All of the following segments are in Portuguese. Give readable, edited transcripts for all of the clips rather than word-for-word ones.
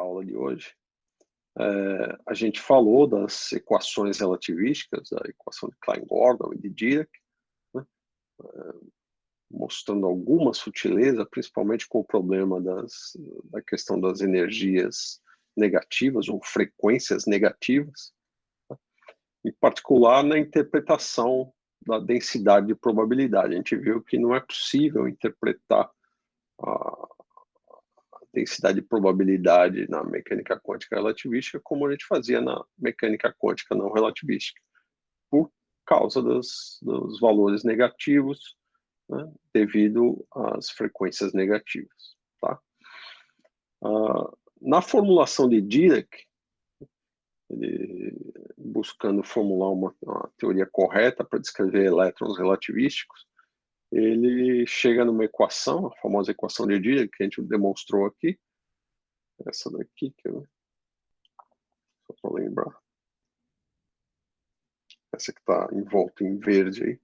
aula de hoje, a gente falou das equações relativísticas, da equação de Klein-Gordon e de Dirac, né? Mostrando alguma sutileza, principalmente com o problema da questão das energias negativas ou frequências negativas, né? Em particular na interpretação da densidade de probabilidade. A gente viu que não é possível interpretar a densidade de probabilidade na mecânica quântica relativística como a gente fazia na mecânica quântica não relativística, por causa dos valores negativos, né, devido às frequências negativas. Tá? Na formulação de Dirac, buscando formular uma teoria correta para descrever elétrons relativísticos, ele chega numa equação, a famosa equação de Dirac, que a gente demonstrou aqui, essa daqui, só para lembrar, essa que está envolta em verde aí.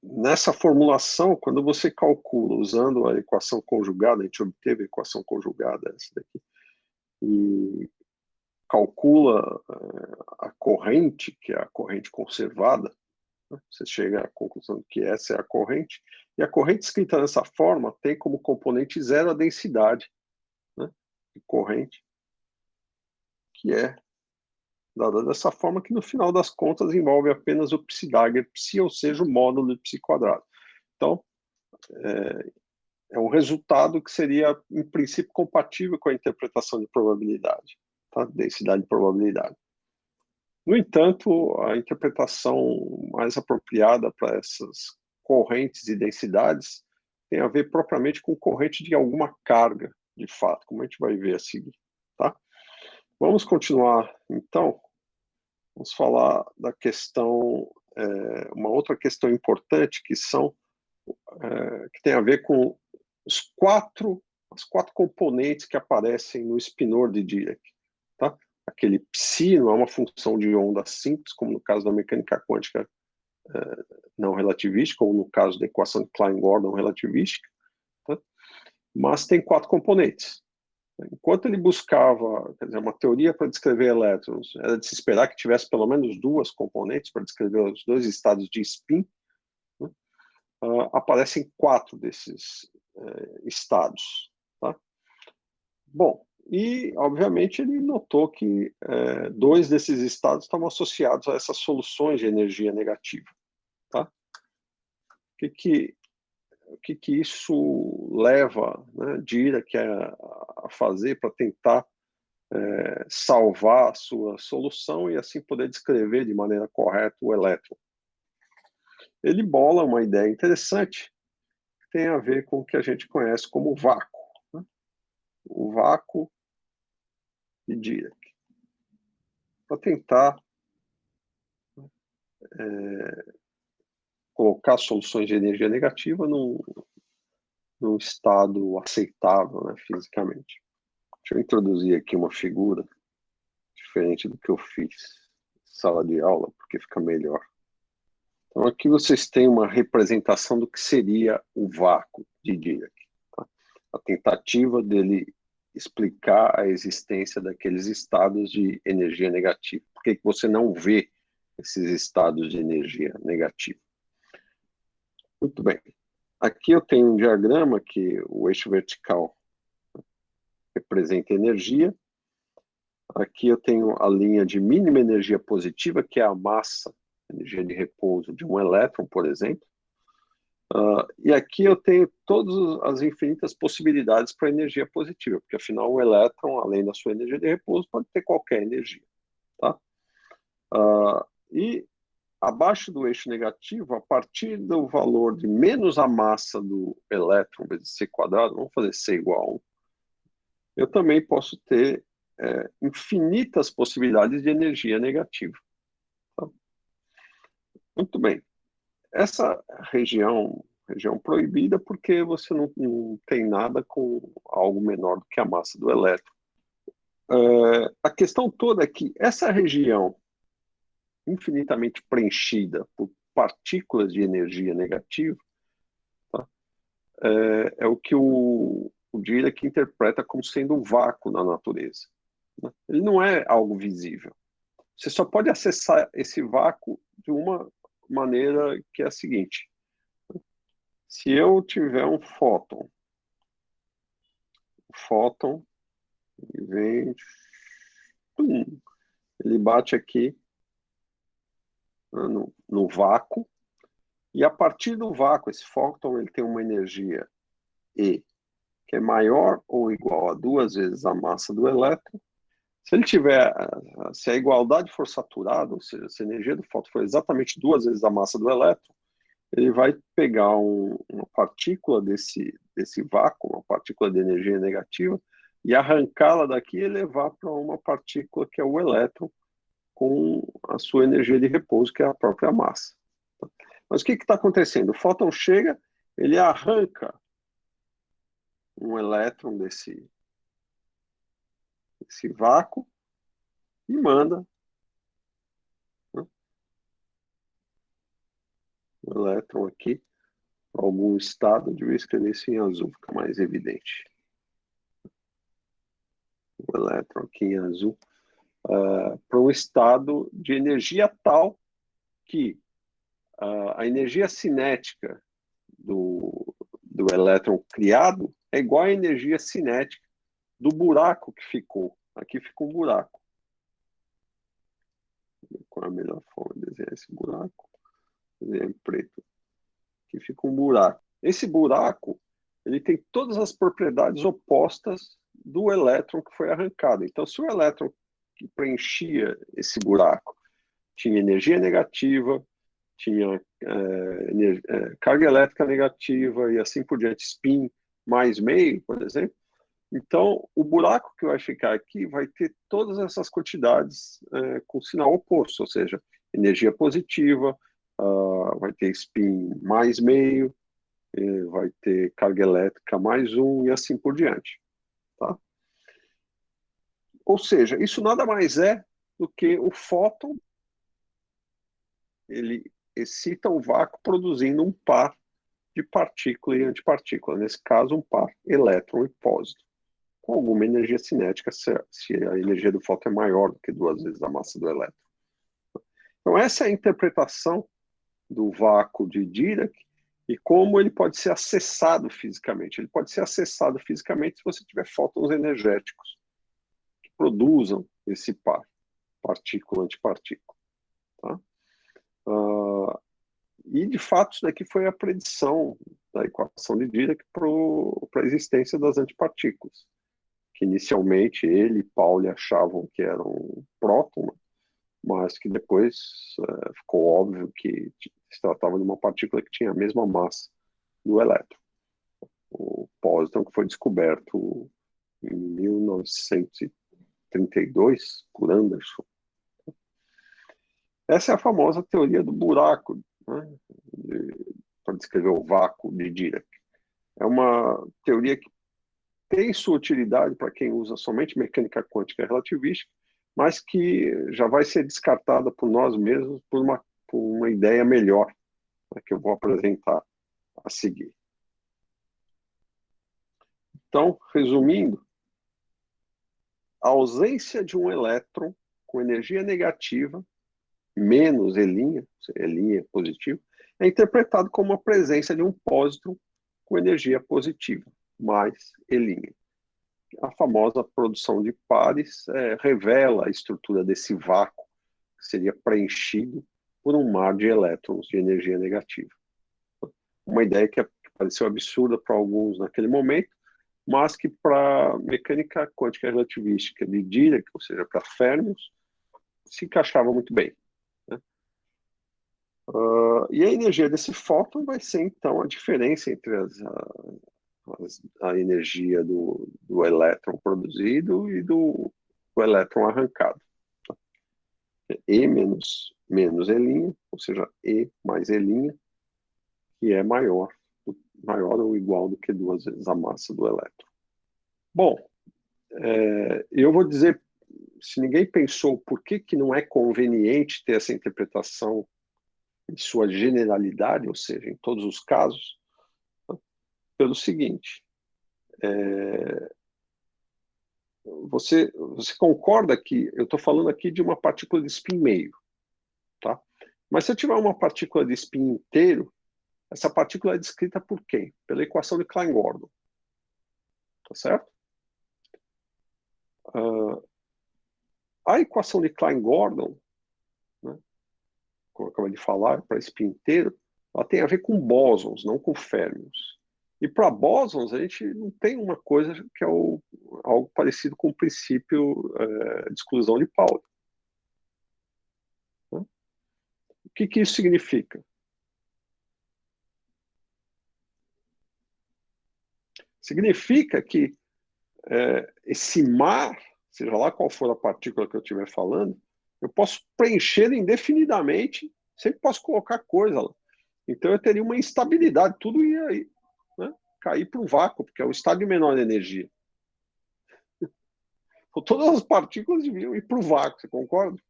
Nessa formulação, quando você calcula usando a equação conjugada, a gente obteve a equação conjugada, essa daqui, e calcula a corrente, que é a corrente conservada, né? Você chega à conclusão de que essa é a corrente, e a corrente escrita dessa forma tem como componente zero a densidade, né, de corrente, que é dada dessa forma, que no final das contas envolve apenas o psi-Dagger psi, ou seja, o módulo de psi quadrado. Então, é um resultado que seria, em princípio, compatível com a interpretação de probabilidade, tá? Densidade de probabilidade. No entanto, a interpretação mais apropriada para essas correntes e densidades tem a ver propriamente com corrente de alguma carga, de fato, como a gente vai ver a seguir. Tá? Vamos continuar, então. Vamos falar da questão, uma outra questão importante, que tem a ver com as quatro componentes que aparecem no spinor de Dirac. Tá? Aquele psi não é uma função de onda simples, como no caso da mecânica quântica não relativística, ou no caso da equação de Klein-Gordon relativística, tá? Mas tem quatro componentes. Enquanto ele buscava, quer dizer, uma teoria para descrever elétrons, era de se esperar que tivesse pelo menos duas componentes para descrever os dois estados de spin, né? Aparecem quatro desses estados. Tá? Bom, e obviamente ele notou que dois desses estados estavam associados a essas soluções de energia negativa. Tá? O que isso leva, né, Dirac a fazer para tentar salvar a sua solução e assim poder descrever de maneira correta o elétron? Ele bola uma ideia interessante que tem a ver com o que a gente conhece como vácuo, né? O vácuo de Dirac, para tentar colocar soluções de energia negativa num estado aceitável, né, fisicamente. Deixa eu introduzir aqui uma figura diferente do que eu fiz em sala de aula, porque fica melhor. Então, aqui vocês têm uma representação do que seria o vácuo de Dirac. Tá? A tentativa dele explicar a existência daqueles estados de energia negativa. Por que você não vê esses estados de energia negativa? Muito bem. Aqui eu tenho um diagrama que o eixo vertical representa energia. Aqui eu tenho a linha de mínima energia positiva, que é a massa, energia de repouso de um elétron, por exemplo. E aqui eu tenho todas as infinitas possibilidades para energia positiva, porque afinal o elétron, além da sua energia de repouso, pode ter qualquer energia. Tá? E abaixo do eixo negativo, a partir do valor de menos a massa do elétron vezes c quadrado, vamos fazer c igual a 1, eu também posso ter infinitas possibilidades de energia negativa. Tá? Muito bem. Essa região proibida porque você não tem nada com algo menor do que a massa do elétron. A questão toda é que essa região infinitamente preenchida por partículas de energia negativa, tá? É o que o Dirac interpreta como sendo um vácuo na natureza, né? Ele não é algo visível. Você só pode acessar esse vácuo de uma maneira que é a seguinte: se eu tiver um fóton vem, ele bate aqui, né, no vácuo, e a partir do vácuo, esse fóton ele tem uma energia E, que é maior ou igual a 2 vezes a massa do elétron. Se ele tiver, se a igualdade for saturada, ou seja, se a energia do fóton for exatamente 2 vezes a massa do elétron, ele vai pegar uma partícula desse vácuo, uma partícula de energia negativa, e arrancá-la daqui e levar para uma partícula que é o elétron, com a sua energia de repouso, que é a própria massa. Mas o que está acontecendo? O fóton chega, ele arranca um elétron desse vácuo e manda, né, o elétron aqui para algum estado. Eu devia escrever isso em azul, fica mais evidente. O elétron aqui em azul, para um estado de energia tal que a energia cinética do elétron criado é igual à energia cinética do buraco que ficou. Aqui ficou um buraco. Qual é a melhor forma de desenhar esse buraco? Desenhar em preto. Aqui fica um buraco. Esse buraco, ele tem todas as propriedades opostas do elétron que foi arrancado. Então, se o elétron que preenchia esse buraco tinha energia negativa, tinha carga elétrica negativa e assim por diante, spin mais meio, por exemplo, então o buraco que vai ficar aqui vai ter todas essas quantidades com sinal oposto, ou seja, energia positiva, vai ter spin mais meio, vai ter carga elétrica mais um e assim por diante. Tá? Ou seja, isso nada mais é do que o fóton, ele excita o vácuo produzindo um par de partícula e antipartícula, nesse caso um par elétron e pósitron, com alguma energia cinética, se a energia do fóton é maior do que 2 vezes a massa do elétron. Então essa é a interpretação do vácuo de Dirac e como ele pode ser acessado fisicamente. Ele pode ser acessado fisicamente se você tiver fótons energéticos que produzam esse par, partícula-antipartícula. Tá? E, de fato, isso daqui foi a predição da equação de Dirac para a existência das antipartículas, que inicialmente ele e Pauli achavam que eram prótons, mas que depois ficou óbvio que se tratava de uma partícula que tinha a mesma massa do elétron. O pósitron, que foi descoberto em 1932 por Anderson. Essa é a famosa teoria do buraco, né, para descrever o vácuo de Dirac. É uma teoria que tem sua utilidade para quem usa somente mecânica quântica relativística, mas que já vai ser descartada por nós mesmos por uma ideia melhor, né, que eu vou apresentar a seguir. Então, resumindo, a ausência de um elétron com energia negativa, menos E'linha, E'linha positivo, é interpretado como a presença de um pósitron com energia positiva, mais E'linha. A famosa produção de pares revela a estrutura desse vácuo, que seria preenchido por um mar de elétrons de energia negativa. Uma ideia que pareceu absurda para alguns naquele momento, mas que para a mecânica quântica relativística de Dirac, ou seja, para férmions, se encaixava muito bem. Né? E a energia desse fóton vai ser, então, a diferença entre a energia do elétron produzido e do elétron arrancado. Tá? E menos E'linha, ou seja, E mais E'linha, que é maior ou igual do que 2 vezes a massa do elétron. Bom, eu vou dizer, se ninguém pensou por que não é conveniente ter essa interpretação em sua generalidade, ou seja, em todos os casos, pelo seguinte, Você concorda que eu estou falando aqui de uma partícula de spin meio, tá? Mas se eu tiver uma partícula de spin inteiro, essa partícula é descrita por quem? Pela equação de Klein-Gordon, tá certo? A equação de Klein-Gordon, né, como eu acabei de falar, para spin inteiro, ela tem a ver com bósons, não com férmions. E para bósons, a gente não tem uma coisa que é algo parecido com o princípio de exclusão de Pauli. Né? O que isso significa? Significa que esse mar, seja lá qual for a partícula que eu estiver falando, eu posso preencher indefinidamente, sempre posso colocar coisa lá. Então eu teria uma instabilidade, tudo ia aí, né, cair para o vácuo, porque é o estado de menor energia. Então, todas as partículas deviam ir para o vácuo, você concorda?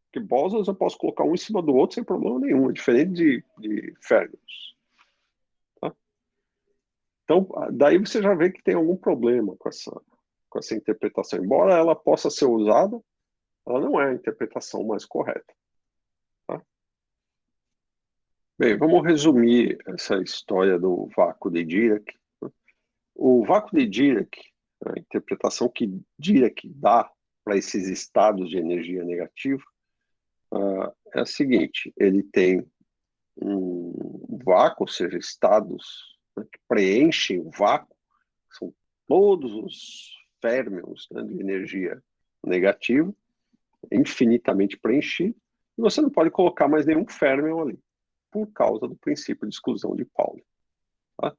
Porque bósons eu posso colocar um em cima do outro sem problema nenhum, é diferente de férmions. Tá? Então, daí você já vê que tem algum problema com essa interpretação. Embora ela possa ser usada, ela não é a interpretação mais correta. Tá? Bem, vamos resumir essa história do vácuo de Dirac. O vácuo de Dirac, a interpretação que Dirac dá para esses estados de energia negativa, é a seguinte: ele tem um vácuo, ou seja, estados, né, que preenchem o vácuo, são todos os férmions, né, de energia negativa, infinitamente preenchido, e você não pode colocar mais nenhum férmion ali, por causa do princípio de exclusão de Pauli. Tá?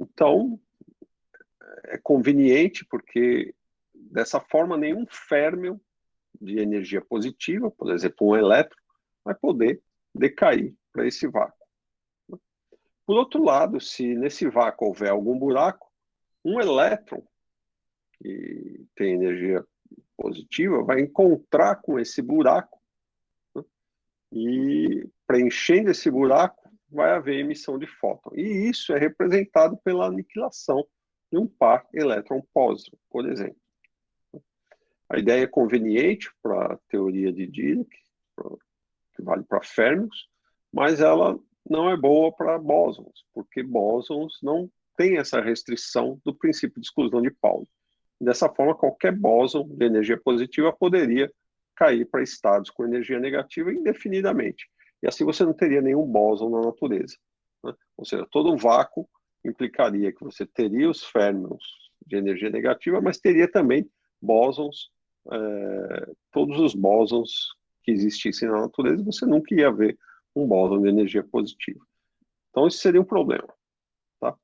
Então, é conveniente porque, dessa forma, nenhum férmion de energia positiva, por exemplo, um elétron, vai poder decair para esse vácuo. Por outro lado, se nesse vácuo houver algum buraco, um elétron que tem energia positiva vai encontrar com esse buraco, né, e preenchendo esse buraco vai haver emissão de fóton. E isso é representado pela aniquilação de um par elétron-pósitron, por exemplo. A ideia é conveniente para a teoria de Dirac, que vale para férmions, mas ela não é boa para bósons, porque bósons não têm essa restrição do princípio de exclusão de Pauli. Dessa forma, qualquer bóson de energia positiva poderia cair para estados com energia negativa indefinidamente. E assim você não teria nenhum bóson na natureza. Né? Ou seja, todo vácuo implicaria que você teria os férmions de energia negativa, mas teria também bósons, todos os bósons que existissem na natureza, você nunca ia ver um bóson de energia positiva. Então, isso seria um problema. Tá?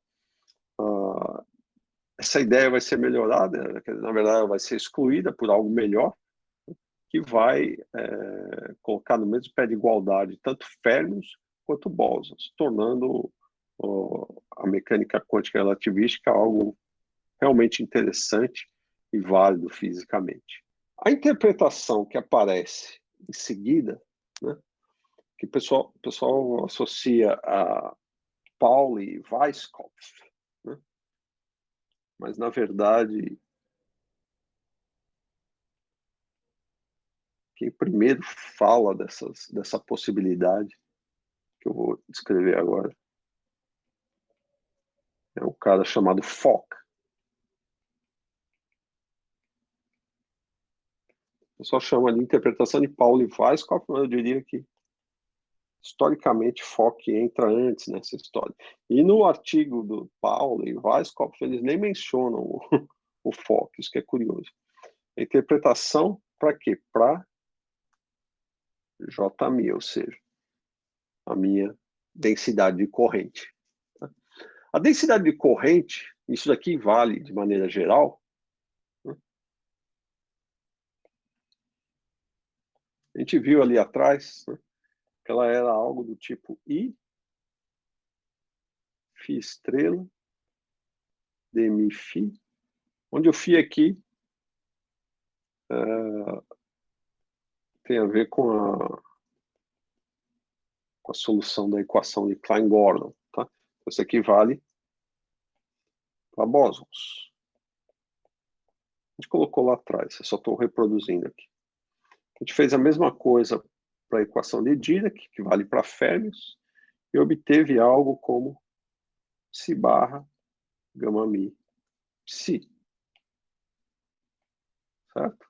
Essa ideia vai ser melhorada, na verdade, ela vai ser excluída por algo melhor, que vai colocar no mesmo pé de igualdade tanto férmions quanto bósons, tornando a mecânica quântica relativística algo realmente interessante e válido fisicamente. A interpretação que aparece em seguida, né, que o pessoal associa a Pauli e Weisskopf, né, mas na verdade quem primeiro fala dessa possibilidade que eu vou descrever agora é um cara chamado Fock. O pessoal chama de interpretação de Pauli e Weisskopf, mas eu diria que historicamente Fock entra antes nessa história. E no artigo do Pauli e Weisskopf eles nem mencionam o Fock, isso que é curioso. A interpretação para quê? Para J.μ, ou seja, a minha densidade de corrente. A densidade de corrente, isso daqui vale de maneira geral, né? A gente viu ali atrás, né, que ela era algo do tipo I, Φ estrela, dmi Φ, onde o Φ aqui tem a ver com a solução da equação de Klein-Gordon. Tá? Isso aqui vale para bósons. A gente colocou lá atrás, eu só estou reproduzindo aqui. A gente fez a mesma coisa para a equação de Dirac, que vale para férmions, e obteve algo como psi barra gama mi psi. Certo?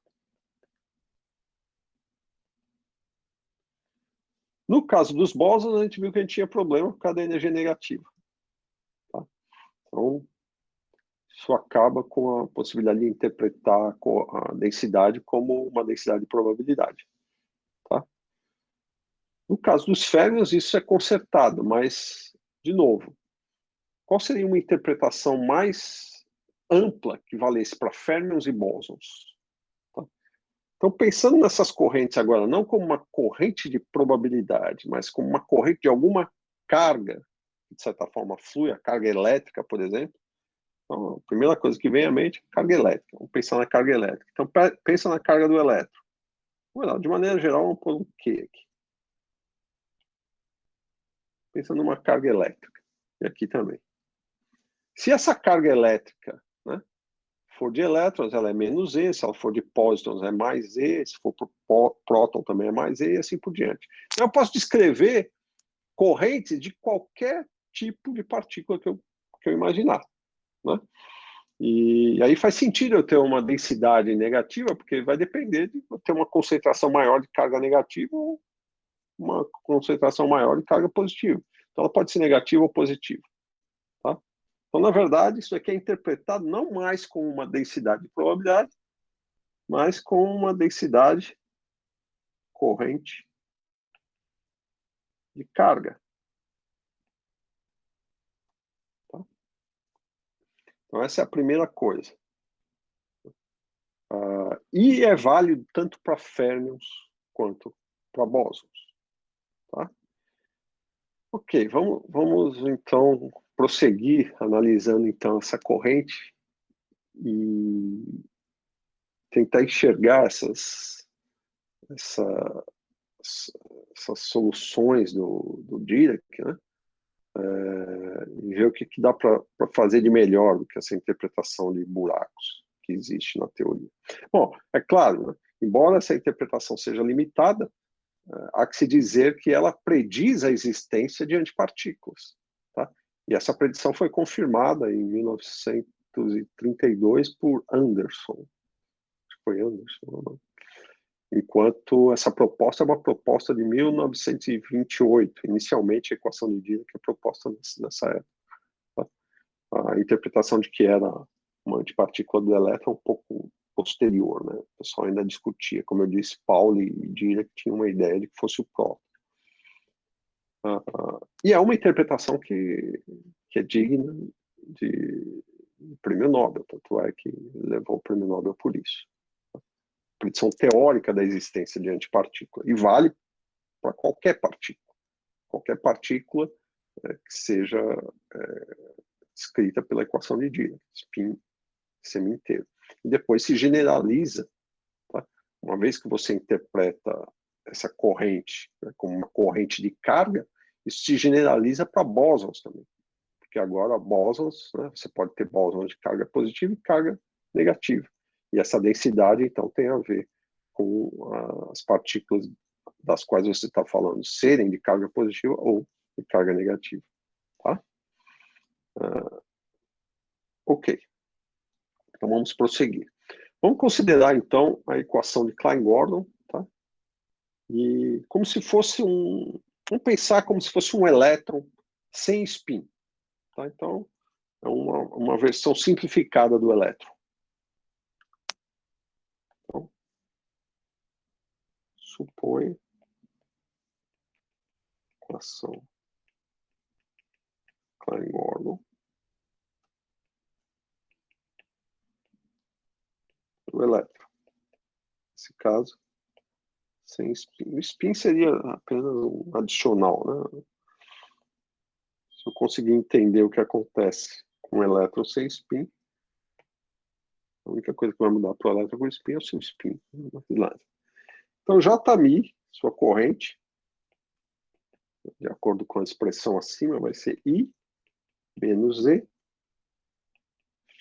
No caso dos bósons, a gente viu que a gente tinha problema por causa da energia negativa. Tá? Então, isso acaba com a possibilidade de interpretar a densidade como uma densidade de probabilidade. Tá? No caso dos férmions, isso é consertado, mas, de novo, qual seria uma interpretação mais ampla que valesse para férmions e bósons? Tá? Então, pensando nessas correntes agora, não como uma corrente de probabilidade, mas como uma corrente de alguma carga, que de certa forma flui, a carga elétrica, por exemplo. Então, a primeira coisa que vem à mente é carga elétrica. Vamos pensar na carga elétrica. Então, pensa na carga do elétron. De maneira geral, vamos pôr um Q aqui. Pensa numa carga elétrica. E aqui também. Se essa carga elétrica, né, for de elétrons, ela é menos E. Se ela for de pósitons, é mais E. Se for por próton, também é mais E, e assim por diante. Então, eu posso descrever correntes de qualquer tipo de partícula que eu imaginar. Né? E aí faz sentido eu ter uma densidade negativa, porque vai depender de ter uma concentração maior de carga negativa ou uma concentração maior de carga positiva. Então, ela pode ser negativa ou positiva. Tá? Então, na verdade, isso aqui é interpretado não mais como uma densidade de probabilidade, mas como uma densidade corrente de carga. Tá? Então, essa é a primeira coisa. E é válido tanto para férmions quanto para bósons. Tá? Ok, vamos então prosseguir analisando então essa corrente e tentar enxergar essas soluções do Dirac, né? E ver o que dá para fazer de melhor do que essa interpretação de buracos que existe na teoria. Bom, é claro, né? Embora essa interpretação seja limitada, há que se dizer que ela prediz a existência de antipartículas. Tá? E essa predição foi confirmada em 1932 por Anderson. Acho que foi Anderson, não? Enquanto essa proposta é uma proposta de 1928. Inicialmente, a equação de Dirac é proposta nessa época. Tá? A interpretação de que era uma antipartícula do elétron é um pouco posterior, né? O pessoal ainda discutia. Como eu disse, Pauli e Dirac tinham uma ideia de que fosse o próton. E é uma interpretação que é digna de prêmio Nobel, tanto é que levou o prêmio Nobel por isso. Predição teórica da existência de antipartícula. E vale para qualquer partícula que seja descrita pela equação de Dirac, spin semi-inteiro. E depois se generaliza, tá? Uma vez que você interpreta essa corrente, né, como uma corrente de carga, isso se generaliza para bósons também. Porque agora bósons, né, você pode ter bósons de carga positiva e carga negativa. E essa densidade, então, tem a ver com as partículas das quais você está falando serem de carga positiva ou de carga negativa. Tá? Ok. Então, vamos prosseguir. Vamos considerar, então, a equação de Klein-Gordon, tá? E como se fosse vamos pensar como se fosse um elétron sem spin. Tá? Então, é uma versão simplificada do elétron. Então, supõe equação Klein-Gordon do elétron. Nesse caso, sem spin. O spin seria apenas um adicional, né? Se eu conseguir entender o que acontece com o elétron sem spin, a única coisa que vai mudar para o elétron com spin é o seu spin. Então, Jμ, sua corrente, de acordo com a expressão acima, vai ser I menos E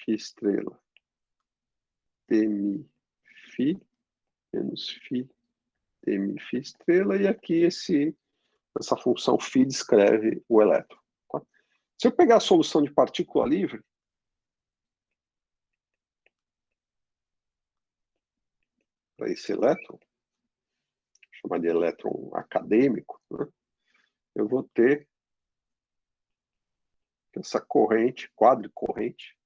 φ estrela d mi φ menos φ d mi φ estrela, e aqui essa função φ descreve o elétron. Tá? Se eu pegar a solução de partícula livre, para esse elétron, chamar de elétron acadêmico, né? Eu vou ter essa corrente, quadricorrente.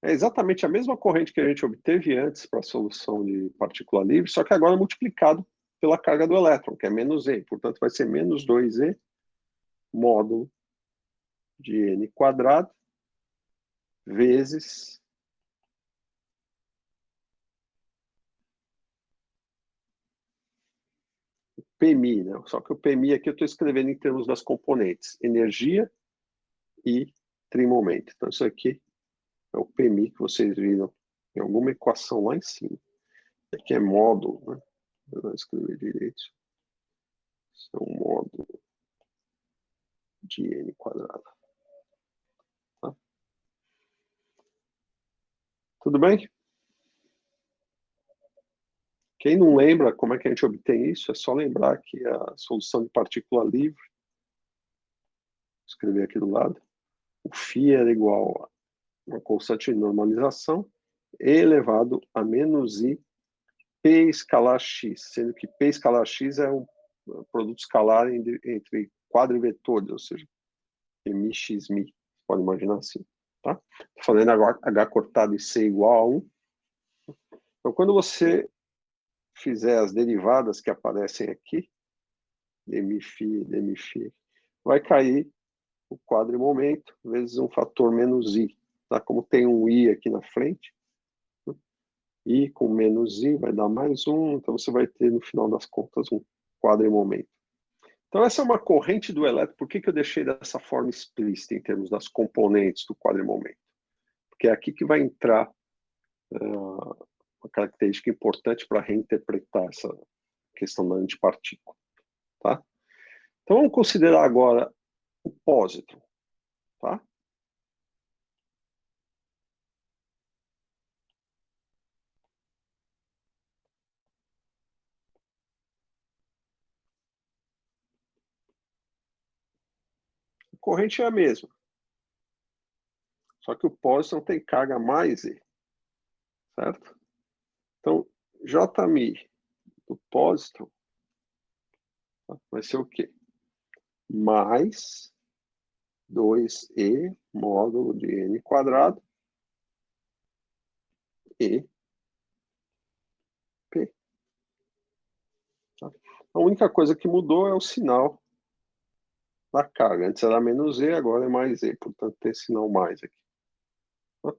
É exatamente a mesma corrente que a gente obteve antes para a solução de partícula livre, só que agora multiplicado pela carga do elétron, que é menos E. Portanto, vai ser menos 2E módulo de N quadrado vezes PMI, né? Só que o PMI aqui eu estou escrevendo em termos das componentes, energia e trimomento. Então, isso aqui é o PMI que vocês viram em alguma equação lá em cima. Aqui é módulo, né? Eu vou escrever direito. Isso é um módulo de N quadrado. Tá? Tudo bem? Quem não lembra como é que a gente obtém isso, é só lembrar que a solução de partícula livre, vou escrever aqui do lado, o φ era igual a uma constante de normalização e elevado a menos I P escalar x, sendo que P escalar x é um produto escalar entre quadrivetores, ou seja, mi x mi, você pode imaginar assim. Tá? Estou falando H cortado e C igual a 1. Então, quando você fizer as derivadas que aparecem aqui, dmi φ, vai cair o quadrimomento vezes um fator menos I. Tá? Como tem um I aqui na frente, I com menos I vai dar mais um, então você vai ter, no final das contas, um quadrimomento. Então, essa é uma corrente do elétron. Por que eu deixei dessa forma explícita em termos das componentes do quadrimomento? Porque é aqui que vai entrar uma característica importante para reinterpretar essa questão da antipartícula. Tá? Então, vamos considerar agora o pósitron. Tá? A corrente é a mesma, só que o pósitron tem carga mais E, certo? Então, Jμ do pósitron vai ser o quê? Mais 2E módulo de N quadrado E P. Tá? A única coisa que mudou é o sinal da carga. Antes era menos E, agora é mais E, portanto tem sinal mais aqui. Tá?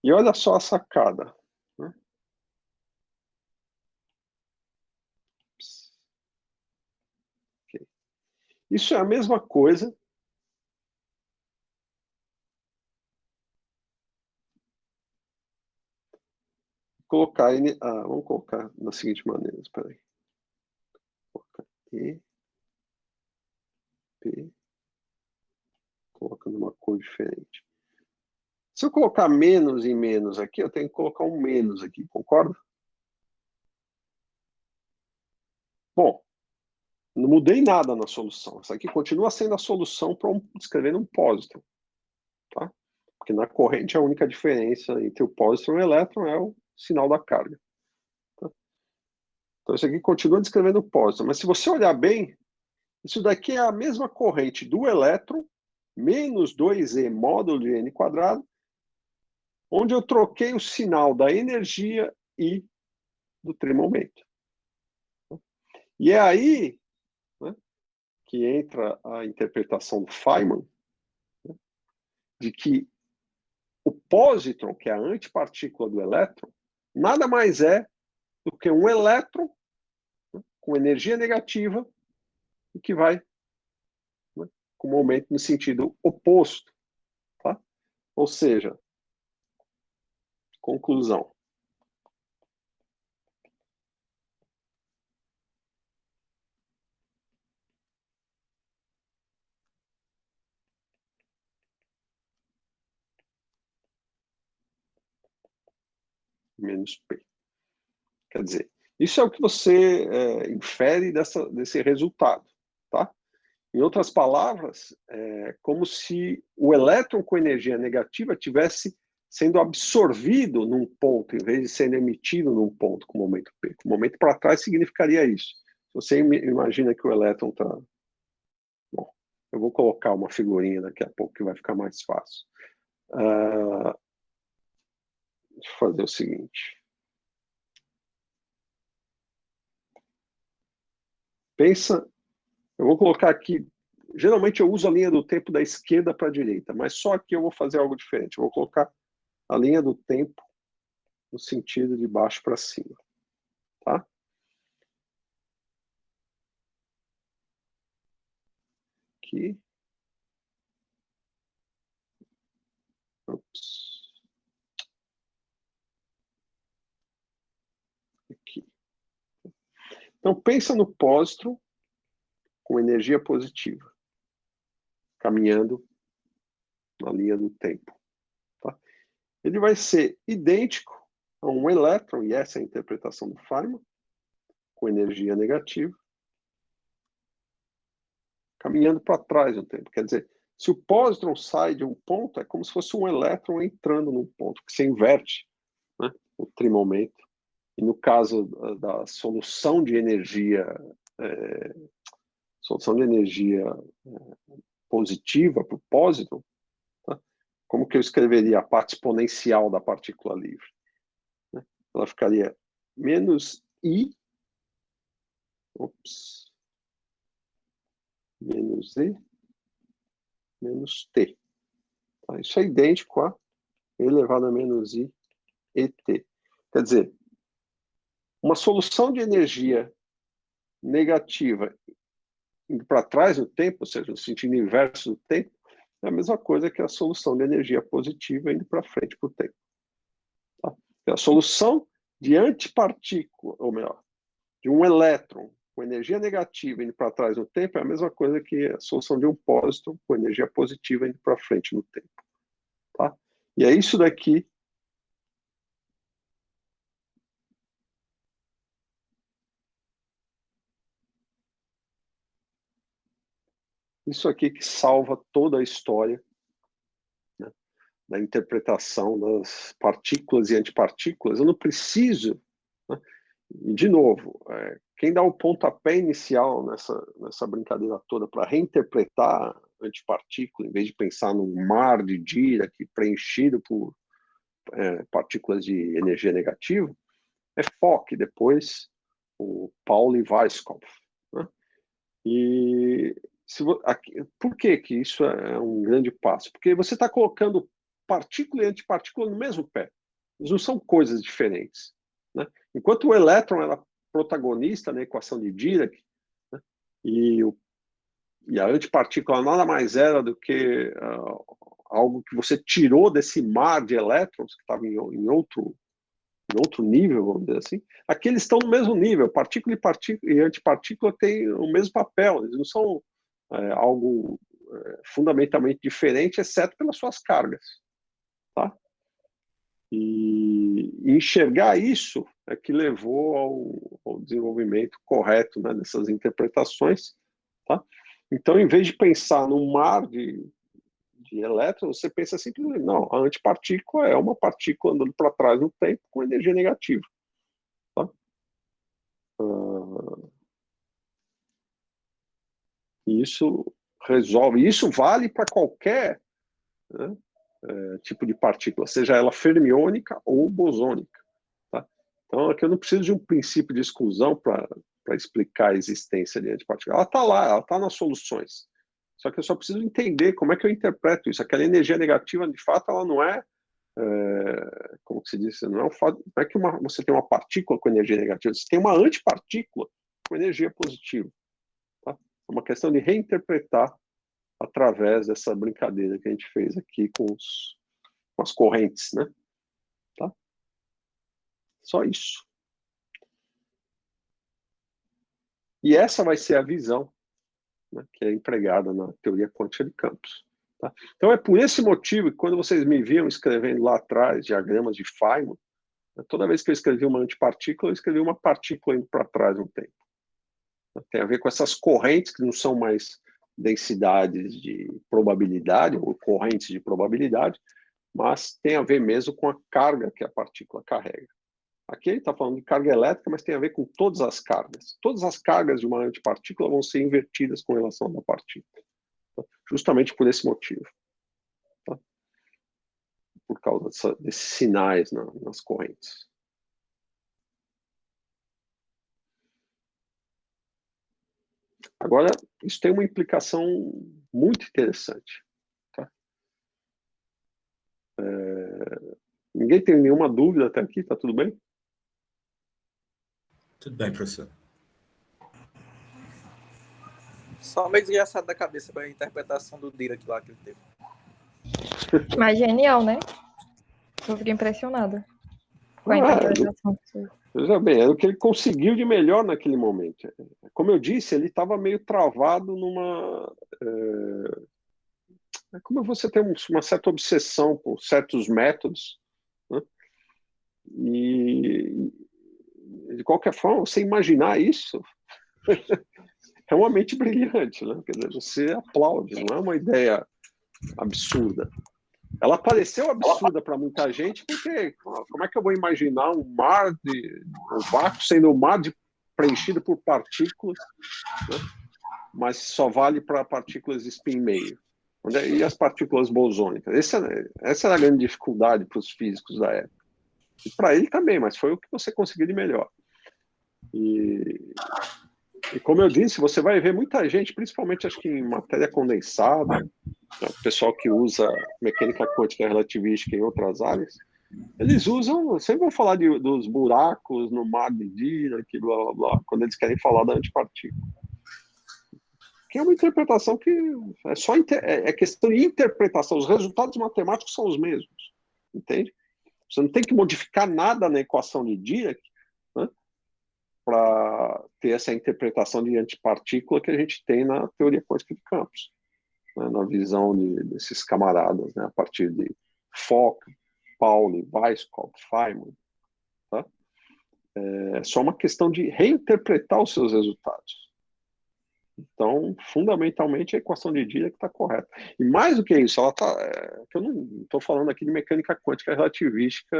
E olha só a sacada. Né? Okay. Isso é a mesma coisa colocar vamos colocar da seguinte maneira, espera aí. Colocar E, P, colocando uma cor diferente. Se eu colocar menos e menos aqui, eu tenho que colocar um menos aqui, concorda? Bom, não mudei nada na solução. Isso aqui continua sendo a solução para descrever um pósitron. Tá? Porque na corrente a única diferença entre o pósitron e o elétron é o sinal da carga. Tá? Então isso aqui continua descrevendo o pósitron. Mas se você olhar bem, isso daqui é a mesma corrente do elétron menos 2E módulo de N quadrado, onde eu troquei o sinal da energia e do trimomento. E é aí, né, que entra a interpretação do Feynman, né, de que o pósitron, que é a antipartícula do elétron, nada mais é do que um elétron, né, com energia negativa e que vai, né, com momento no sentido oposto. Tá? Ou seja, conclusão. menos P. Quer dizer, isso é o que você infere desse resultado, tá? Em outras palavras, é como se o elétron com energia negativa tivesse sendo absorvido num ponto, em vez de sendo emitido num ponto com momento P. Com momento para trás significaria isso. Se você imagina que o elétron está... Bom, eu vou colocar uma figurinha daqui a pouco que vai ficar mais fácil. Deixa eu fazer o seguinte. Pensa, eu vou colocar aqui, geralmente eu uso a linha do tempo da esquerda para a direita, mas só aqui eu vou fazer algo diferente. Eu vou colocar a linha do tempo no sentido de baixo para cima, tá? Aqui. Ops. Aqui. Então, pensa no pósitron com energia positiva, caminhando na linha do tempo. Tá? Ele vai ser idêntico a um elétron, e essa é a interpretação do Feynman, com energia negativa, caminhando para trás no tempo. Quer dizer, se o pósitron sai de um ponto, é como se fosse um elétron entrando num ponto, que se inverte, né, o trimomento. E no caso da solução de energia, positiva para o pósitron, tá? Como que eu escreveria a parte exponencial da partícula livre? Né? Ela ficaria menos I, menos E, menos T. Tá? Isso é idêntico a E elevado a menos I ET. Quer dizer, uma solução de energia negativa indo para trás no tempo, ou seja, no sentido inverso do tempo, é a mesma coisa que a solução de energia positiva indo para frente para o tempo. Tá? A solução de antipartícula, ou melhor, de um elétron com energia negativa indo para trás no tempo é a mesma coisa que a solução de um pósitron com energia positiva indo para frente no tempo. Tá? E é isso daqui que salva toda a história, né, da interpretação das partículas e antipartículas. Eu não preciso, né, e de novo, quem dá o pontapé inicial nessa brincadeira toda para reinterpretar antipartícula, em vez de pensar num mar de Dirac preenchido por partículas de energia negativa, é Fock, depois o Pauli Weisskopf. Né? E por que isso é um grande passo? Porque você está colocando partícula e antipartícula no mesmo pé. Eles não são coisas diferentes. Né? Enquanto o elétron era protagonista na equação de Dirac, né? e a antipartícula nada mais era do que algo que você tirou desse mar de elétrons que estava em outro nível, vamos dizer assim. Aqui eles estão no mesmo nível. Partícula e antipartícula têm o mesmo papel. Eles não são algo fundamentalmente diferente, exceto pelas suas cargas. Tá? E enxergar isso é que levou ao desenvolvimento correto, né, dessas interpretações. Tá? Então, em vez de pensar num mar de elétrons, você pensa simplesmente, não, a antipartícula é uma partícula andando para trás no tempo com energia negativa. Tá? Isso resolve, isso vale para qualquer, né, tipo de partícula, seja ela fermiônica ou bosônica. Tá? Então, aqui eu não preciso de um princípio de exclusão para explicar a existência de antipartícula. Ela está lá, ela está nas soluções. Só que eu só preciso entender como é que eu interpreto isso. Aquela energia negativa, de fato, ela não é, como que se diz, não é que você tem uma partícula com energia negativa, você tem uma antipartícula com energia positiva. Tá? É uma questão de reinterpretar através dessa brincadeira que a gente fez aqui com as correntes, né? Tá? Só isso. E essa vai ser a visão, né, que é empregada na teoria quântica de campos. Tá? Então é por esse motivo que quando vocês me viam escrevendo lá atrás diagramas de Feynman, Toda vez que eu escrevi uma antipartícula, eu escrevi uma partícula indo para trás no tempo. Tem a ver com essas correntes que não são mais densidades de probabilidade, ou correntes de probabilidade, mas tem a ver mesmo com a carga que a partícula carrega. Aqui ele está falando de carga elétrica, mas tem a ver com todas as cargas. Todas as cargas de uma antipartícula vão ser invertidas com relação à da partícula. Justamente por esse motivo. Tá? Por causa desses sinais nas correntes. Agora, isso tem uma implicação muito interessante. Tá? Ninguém tem nenhuma dúvida até aqui? Tá tudo bem? Tudo bem, professor. Só meio desgraçado da cabeça para a interpretação do Dirac lá que ele teve. Mas genial, né? Eu fiquei impressionada com a interpretação. Veja bem, era o que ele conseguiu de melhor naquele momento. Como eu disse, ele estava meio travado numa... como você tem uma certa obsessão por certos métodos, né? E, de qualquer forma, você imaginar isso é uma mente brilhante, né? Quer dizer, você aplaude, não é uma ideia absurda. Ela pareceu absurda para muita gente, porque como é que eu vou imaginar um vácuo sendo um mar preenchido por partículas, né? Mas só vale para partículas de spin meio. E as partículas bosônicas? Essa era a grande dificuldade para os físicos da época. E para ele também, mas foi o que você conseguiu de melhor. E como eu disse, você vai ver muita gente, principalmente acho que em matéria condensada, o pessoal que usa mecânica quântica relativística em outras áreas, eles usam, sempre vão falar dos buracos no mar de Dirac, blá, blá, blá, quando eles querem falar da antipartícula. Que é uma interpretação que é só é questão de interpretação, os resultados matemáticos são os mesmos, entende? Você não tem que modificar nada na equação de Dirac, né, para ter essa interpretação de antipartícula que a gente tem na teoria quântica de campos, né, na visão desses camaradas, né, a partir de Fock, Pauli, Weishaupt, Feynman. Tá? É só uma questão de reinterpretar os seus resultados. Então, fundamentalmente, a equação de Dirac está correta. E mais do que isso, ela que eu não estou falando aqui de mecânica quântica relativística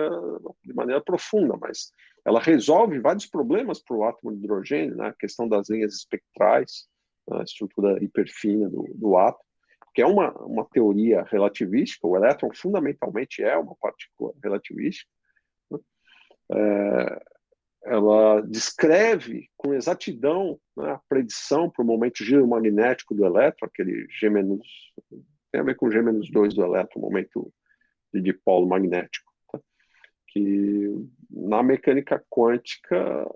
de maneira profunda, mas ela resolve vários problemas para o átomo de hidrogênio, né? A questão das linhas espectrais, a estrutura hiperfina do átomo, que é uma teoria relativística. O elétron, fundamentalmente, é uma partícula relativística. Né? Ela descreve com exatidão, né, a predição para o momento giromagnético do elétron, aquele G-, tem a ver com G-2 do elétron, o momento de dipolo magnético. Tá? Que na mecânica quântica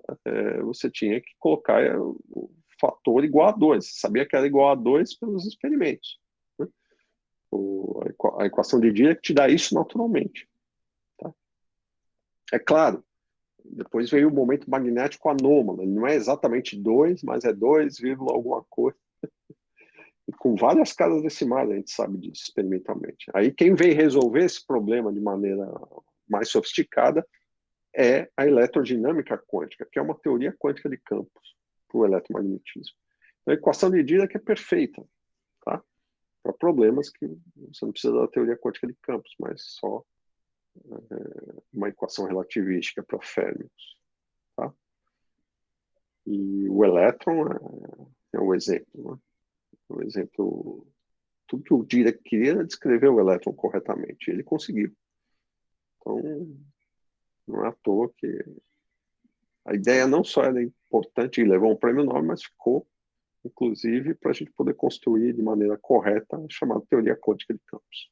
você tinha que colocar o fator igual a 2. Você sabia que era igual a 2 pelos experimentos. Né? A equação de Dirac te dá isso naturalmente. Tá? É claro, depois veio o momento magnético anômalo. Ele não é exatamente 2, mas é 2, alguma coisa. E com várias casas decimais a gente sabe disso experimentalmente. Aí quem vem resolver esse problema de maneira mais sofisticada é a eletrodinâmica quântica, que é uma teoria quântica de campos para o eletromagnetismo. Então, a equação de Dirac é perfeita, tá? Para problemas que você não precisa da teoria quântica de campos, mas só uma equação relativística para férmions. Tá? E o elétron é o exemplo. Né? O exemplo. Tudo que o Dirac queria era descrever o elétron corretamente. Ele conseguiu. Então, não é à toa que a ideia não só era importante e levou um prêmio Nobel, mas ficou, inclusive, para a gente poder construir de maneira correta a chamada teoria quântica de campos.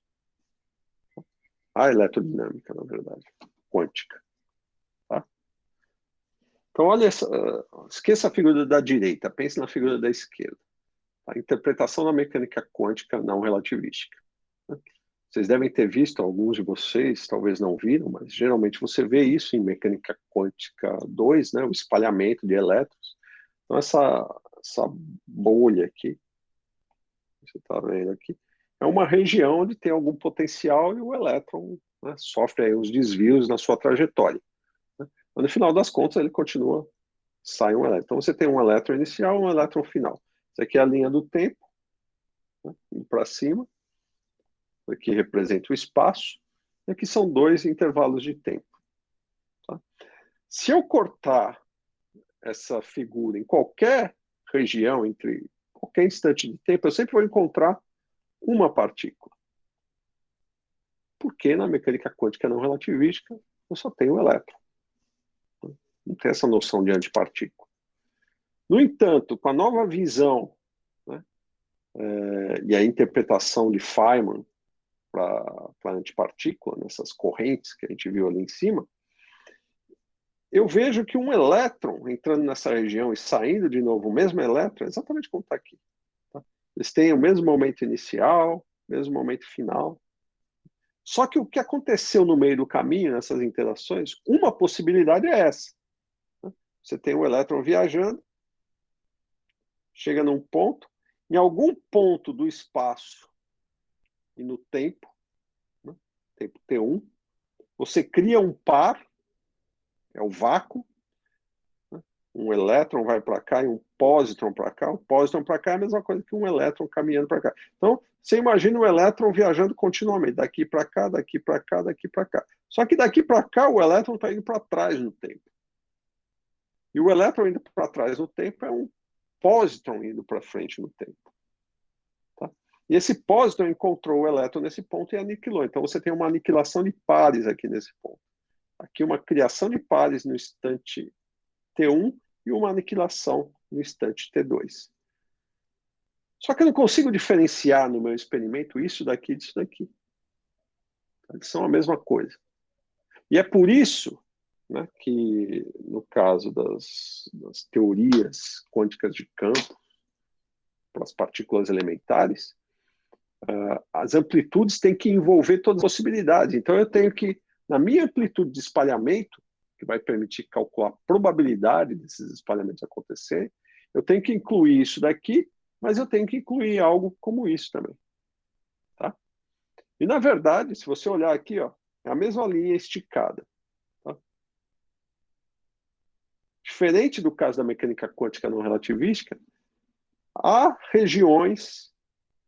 A eletrodinâmica, na verdade, quântica. Tá? Então, olha, esqueça a figura da direita, pense na figura da esquerda. A interpretação da mecânica quântica não relativística. Né? Vocês devem ter visto, alguns de vocês talvez não viram, mas geralmente você vê isso em mecânica quântica 2, né, o espalhamento de elétrons. Então, essa bolha aqui, você está vendo aqui, é uma região onde tem algum potencial e o elétron, né, sofre aí uns desvios na sua trajetória. Mas no final das contas, ele continua, sai um elétron. Então você tem um elétron inicial e um elétron final. Isso aqui é a linha do tempo, né, indo para cima. Aqui representa o espaço. E aqui são dois intervalos de tempo. Tá? Se eu cortar essa figura em qualquer região, entre qualquer instante de tempo, eu sempre vou encontrar uma partícula. Porque na mecânica quântica não relativística, eu só tenho o elétron. Não tem essa noção de antipartícula. No entanto, com a nova visão, né, e a interpretação de Feynman para a antipartícula, nessas correntes que a gente viu ali em cima, eu vejo que um elétron entrando nessa região e saindo de novo, o mesmo elétron, exatamente como está aqui. Tá? Eles têm o mesmo momento inicial, mesmo momento final. Só que o que aconteceu no meio do caminho, nessas interações, uma possibilidade é essa. Você tem um elétron viajando, chega num ponto, em algum ponto do espaço e no tempo, né, tempo T1, você cria um par, é o vácuo, né, um elétron vai para cá e um pósitron para cá. O pósitron para cá é a mesma coisa que um elétron caminhando para cá. Então, você imagina um elétron viajando continuamente, daqui para cá, daqui para cá, daqui para cá. Só que daqui para cá, o elétron está indo para trás no tempo. E o elétron indo para trás no tempo é um pósitron indo para frente no tempo. Tá? E esse pósitron encontrou o elétron nesse ponto e aniquilou. Então você tem uma aniquilação de pares aqui nesse ponto. Aqui uma criação de pares no instante T1 e uma aniquilação no instante T2. Só que eu não consigo diferenciar no meu experimento isso daqui disso daqui. Eles são a mesma coisa. E é por isso, né, que no caso das teorias quânticas de campo, para as partículas elementares, as amplitudes têm que envolver todas as possibilidades. Então eu tenho que, na minha amplitude de espalhamento, que vai permitir calcular a probabilidade desses espalhamentos acontecerem, eu tenho que incluir isso daqui, mas eu tenho que incluir algo como isso também. Tá? E na verdade, se você olhar aqui, ó, é a mesma linha esticada. Tá? Diferente do caso da mecânica quântica não relativística, há regiões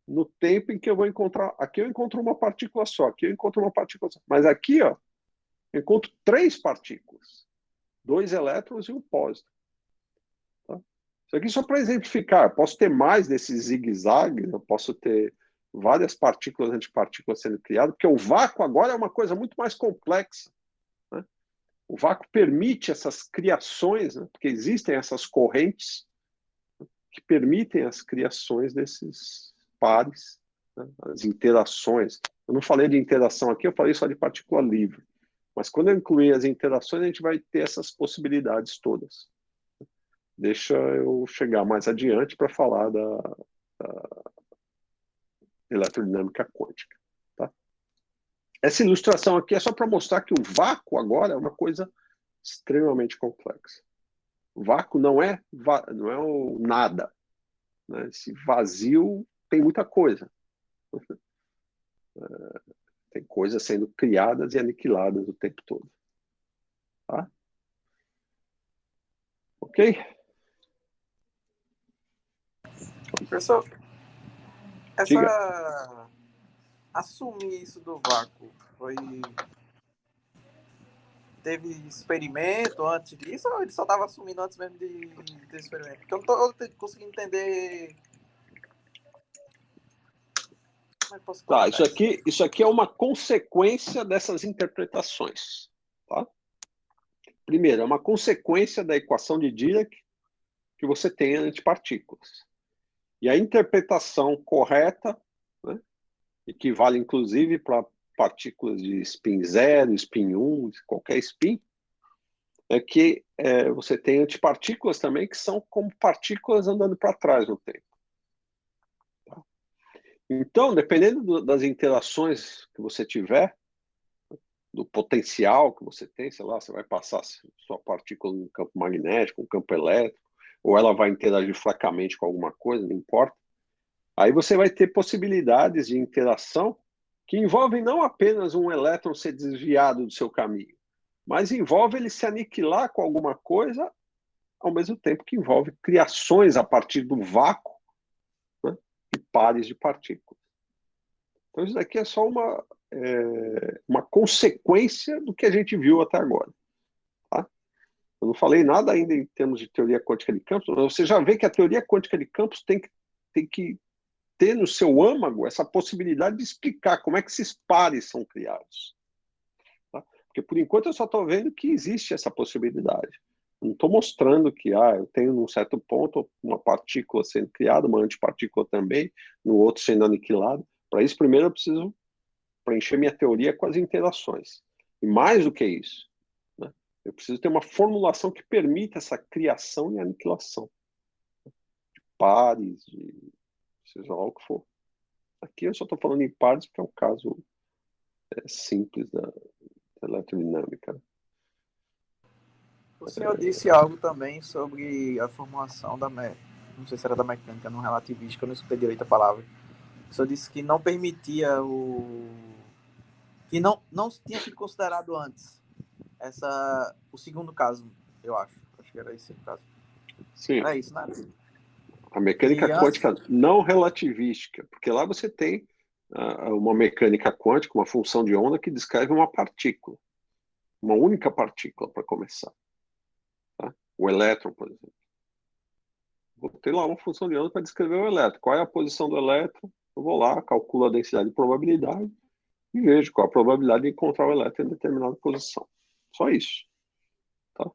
no tempo em que eu vou encontrar... Aqui eu encontro uma partícula só, aqui eu encontro uma partícula só. Mas aqui, ó, eu encontro 3 partículas. 2 elétrons e um pósitron. Tá? Isso aqui só para exemplificar. Eu posso ter mais desses zigue-zague, eu posso ter várias partículas antipartículas sendo criadas, porque o vácuo agora é uma coisa muito mais complexa. Né? O vácuo permite essas criações, né? Porque existem essas correntes que permitem as criações desses pares, né? As interações. Eu não falei de interação aqui, eu falei só de partícula livre. Mas quando eu incluir as interações, a gente vai ter essas possibilidades todas. Deixa eu chegar mais adiante para falar da eletrodinâmica quântica. Tá? Essa ilustração aqui é só para mostrar que o vácuo agora é uma coisa extremamente complexa. O vácuo não é o nada. Né? Esse vazio tem muita coisa. Tem coisas sendo criadas e aniquiladas o tempo todo. Tá? Ok? Professor, Diga. assumir isso do vácuo teve experimento antes disso ou ele só estava assumindo antes mesmo de ter experimento? Porque eu não estou conseguindo entender. Como é que posso Tá, colocar isso aqui é uma consequência dessas interpretações. Tá? Primeiro, é uma consequência da equação de Dirac que você tem antipartículas. E a interpretação correta, né, e que vale inclusive para partículas de spin 0, spin 1, qualquer spin, é que você tem antipartículas também que são como partículas andando para trás no tempo. Tá? Então, dependendo das interações que você tiver, do potencial que você tem, sei lá, você vai passar sua partícula num campo magnético, um campo elétrico, ou ela vai interagir fracamente com alguma coisa, não importa. Aí você vai ter possibilidades de interação que envolvem não apenas um elétron ser desviado do seu caminho, mas envolve ele se aniquilar com alguma coisa, ao mesmo tempo que envolve criações a partir do vácuo, né, e pares de partículas. Então, isso daqui é só uma consequência do que a gente viu até agora. Tá? Eu não falei nada ainda em termos de teoria quântica de campos, mas você já vê que a teoria quântica de campos tem que ter no seu âmago essa possibilidade de explicar como é que esses pares são criados. Tá? Porque, por enquanto, eu só estou vendo que existe essa possibilidade. Eu não estou mostrando que eu tenho, num certo ponto, uma partícula sendo criada, uma antipartícula também, no outro sendo aniquilado. Para isso, primeiro, eu preciso preencher minha teoria com as interações. E mais do que isso, né, eu preciso ter uma formulação que permita essa criação e aniquilação. De pares, seja lá o que for. Aqui eu só estou falando em pares porque é um caso simples da eletrodinâmica. O senhor disse algo também sobre a formulação não sei se era da mecânica não relativística, eu não escutei direito a palavra. O senhor disse que não permitia que não tinha sido considerado antes o segundo caso, eu acho que era esse o caso. Sim. Era isso, né? A mecânica quântica não relativística, porque lá você tem uma mecânica quântica, uma função de onda que descreve uma partícula, uma única partícula para começar. Tá? O elétron, por exemplo. Vou ter lá uma função de onda para descrever o elétron. Qual é a posição do elétron? Eu vou lá, calculo a densidade de probabilidade e vejo qual a probabilidade de encontrar o elétron em determinada posição. Só isso. Tá?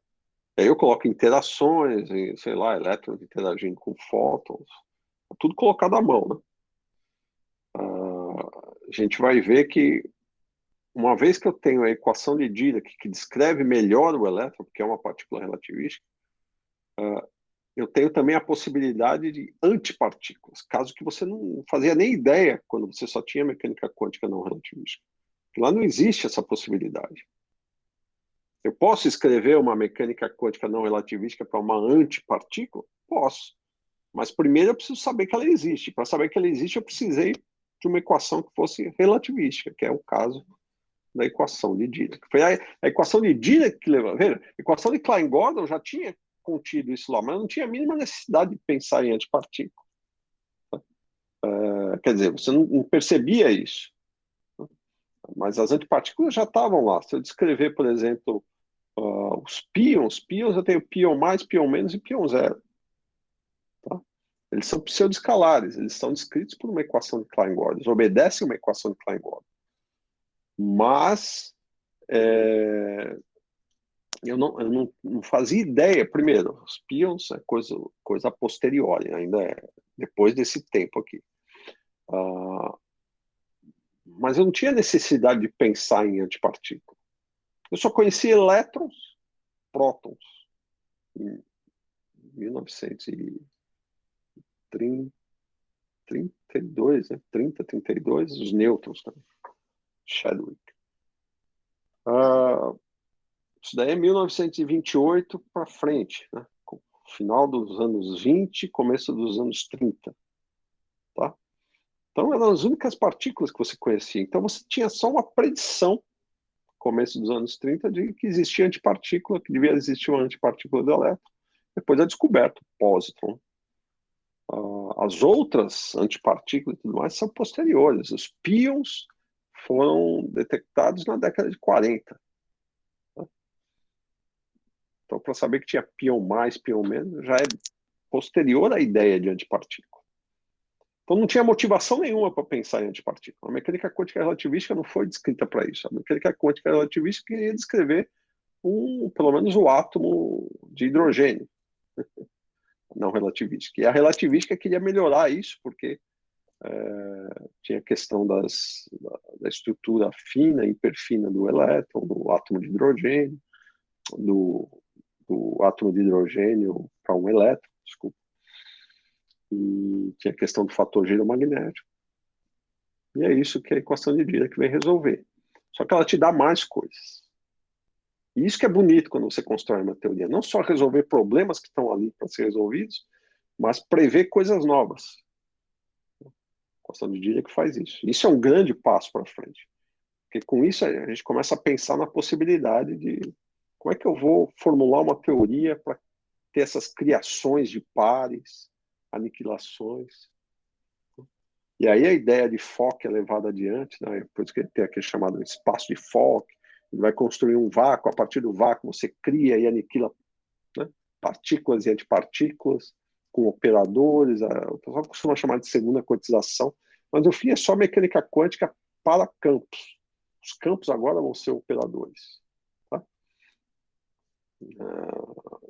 Aí eu coloco interações, sei lá, elétrons interagindo com fótons, tudo colocado à mão, né? A gente vai ver que, uma vez que eu tenho a equação de Dirac que descreve melhor o elétron, porque é uma partícula relativística, eu tenho também a possibilidade de antipartículas, caso que você não fazia nem ideia quando você só tinha mecânica quântica não relativística. Lá não existe essa possibilidade. Eu posso escrever uma mecânica quântica não relativística para uma antipartícula? Posso. Mas primeiro eu preciso saber que ela existe. Para saber que ela existe, eu precisei de uma equação que fosse relativística, que é o caso da equação de Dirac. Foi a equação de Dirac que levou. Veja, a equação de Klein-Gordon já tinha contido isso lá, mas não tinha a mínima necessidade de pensar em antipartícula. Quer dizer, você não percebia isso. Mas as antipartículas já estavam lá. Se eu descrever, por exemplo, os pions, eu tenho pion mais, pion menos e pion zero. Tá? Eles são pseudoescalares, eles são descritos por uma equação de Klein-Gordon, eles obedecem uma equação de Klein-Gordon. Mas eu não fazia ideia. Primeiro, os pions é coisa a posteriori, ainda depois desse tempo aqui. Mas eu não tinha necessidade de pensar em antipartícula. Eu só conhecia elétrons, prótons, em 1932, né? 32, os nêutrons também. Chadwick. Isso daí é 1928 para frente, né? Final dos anos 20, começo dos anos 30. Tá? Então, eram as únicas partículas que você conhecia. Então, você tinha só uma predição, começo dos anos 30, de que existia antipartícula, que devia existir uma antipartícula do elétron. Depois é descoberto o pósitron. As outras antipartículas e tudo mais são posteriores. Os pions foram detectados na década de 40. Então, para saber que tinha pion mais, pion menos, já é posterior à ideia de antipartícula. Então, não tinha motivação nenhuma para pensar em antipartícula. A mecânica quântica relativista não foi descrita para isso. A mecânica quântica relativista queria descrever pelo menos o átomo de hidrogênio não relativística. E a relativística queria melhorar isso, porque tinha a questão da estrutura fina e hiperfina do elétron, do átomo de hidrogênio, do átomo de hidrogênio para um elétron, desculpa. E tinha a questão do fator giromagnético. E é isso que a equação de Dirac vem resolver. Só que ela te dá mais coisas. E isso que é bonito quando você constrói uma teoria. Não só resolver problemas que estão ali para ser resolvidos, mas prever coisas novas. A equação de Dirac faz isso. Isso é um grande passo para frente. Porque com isso a gente começa a pensar na possibilidade de Como é que eu vou formular uma teoria para ter essas criações de pares, aniquilações? E aí a ideia de Fock é levada adiante, né? Por isso que ele tem aquele chamado espaço de Fock. Ele vai construir um vácuo, a partir do vácuo você cria e aniquila, né, partículas e antipartículas com operadores. O pessoal costuma chamar de segunda quantização, mas no fim é só mecânica quântica para campos. Os campos agora vão ser operadores. Tá?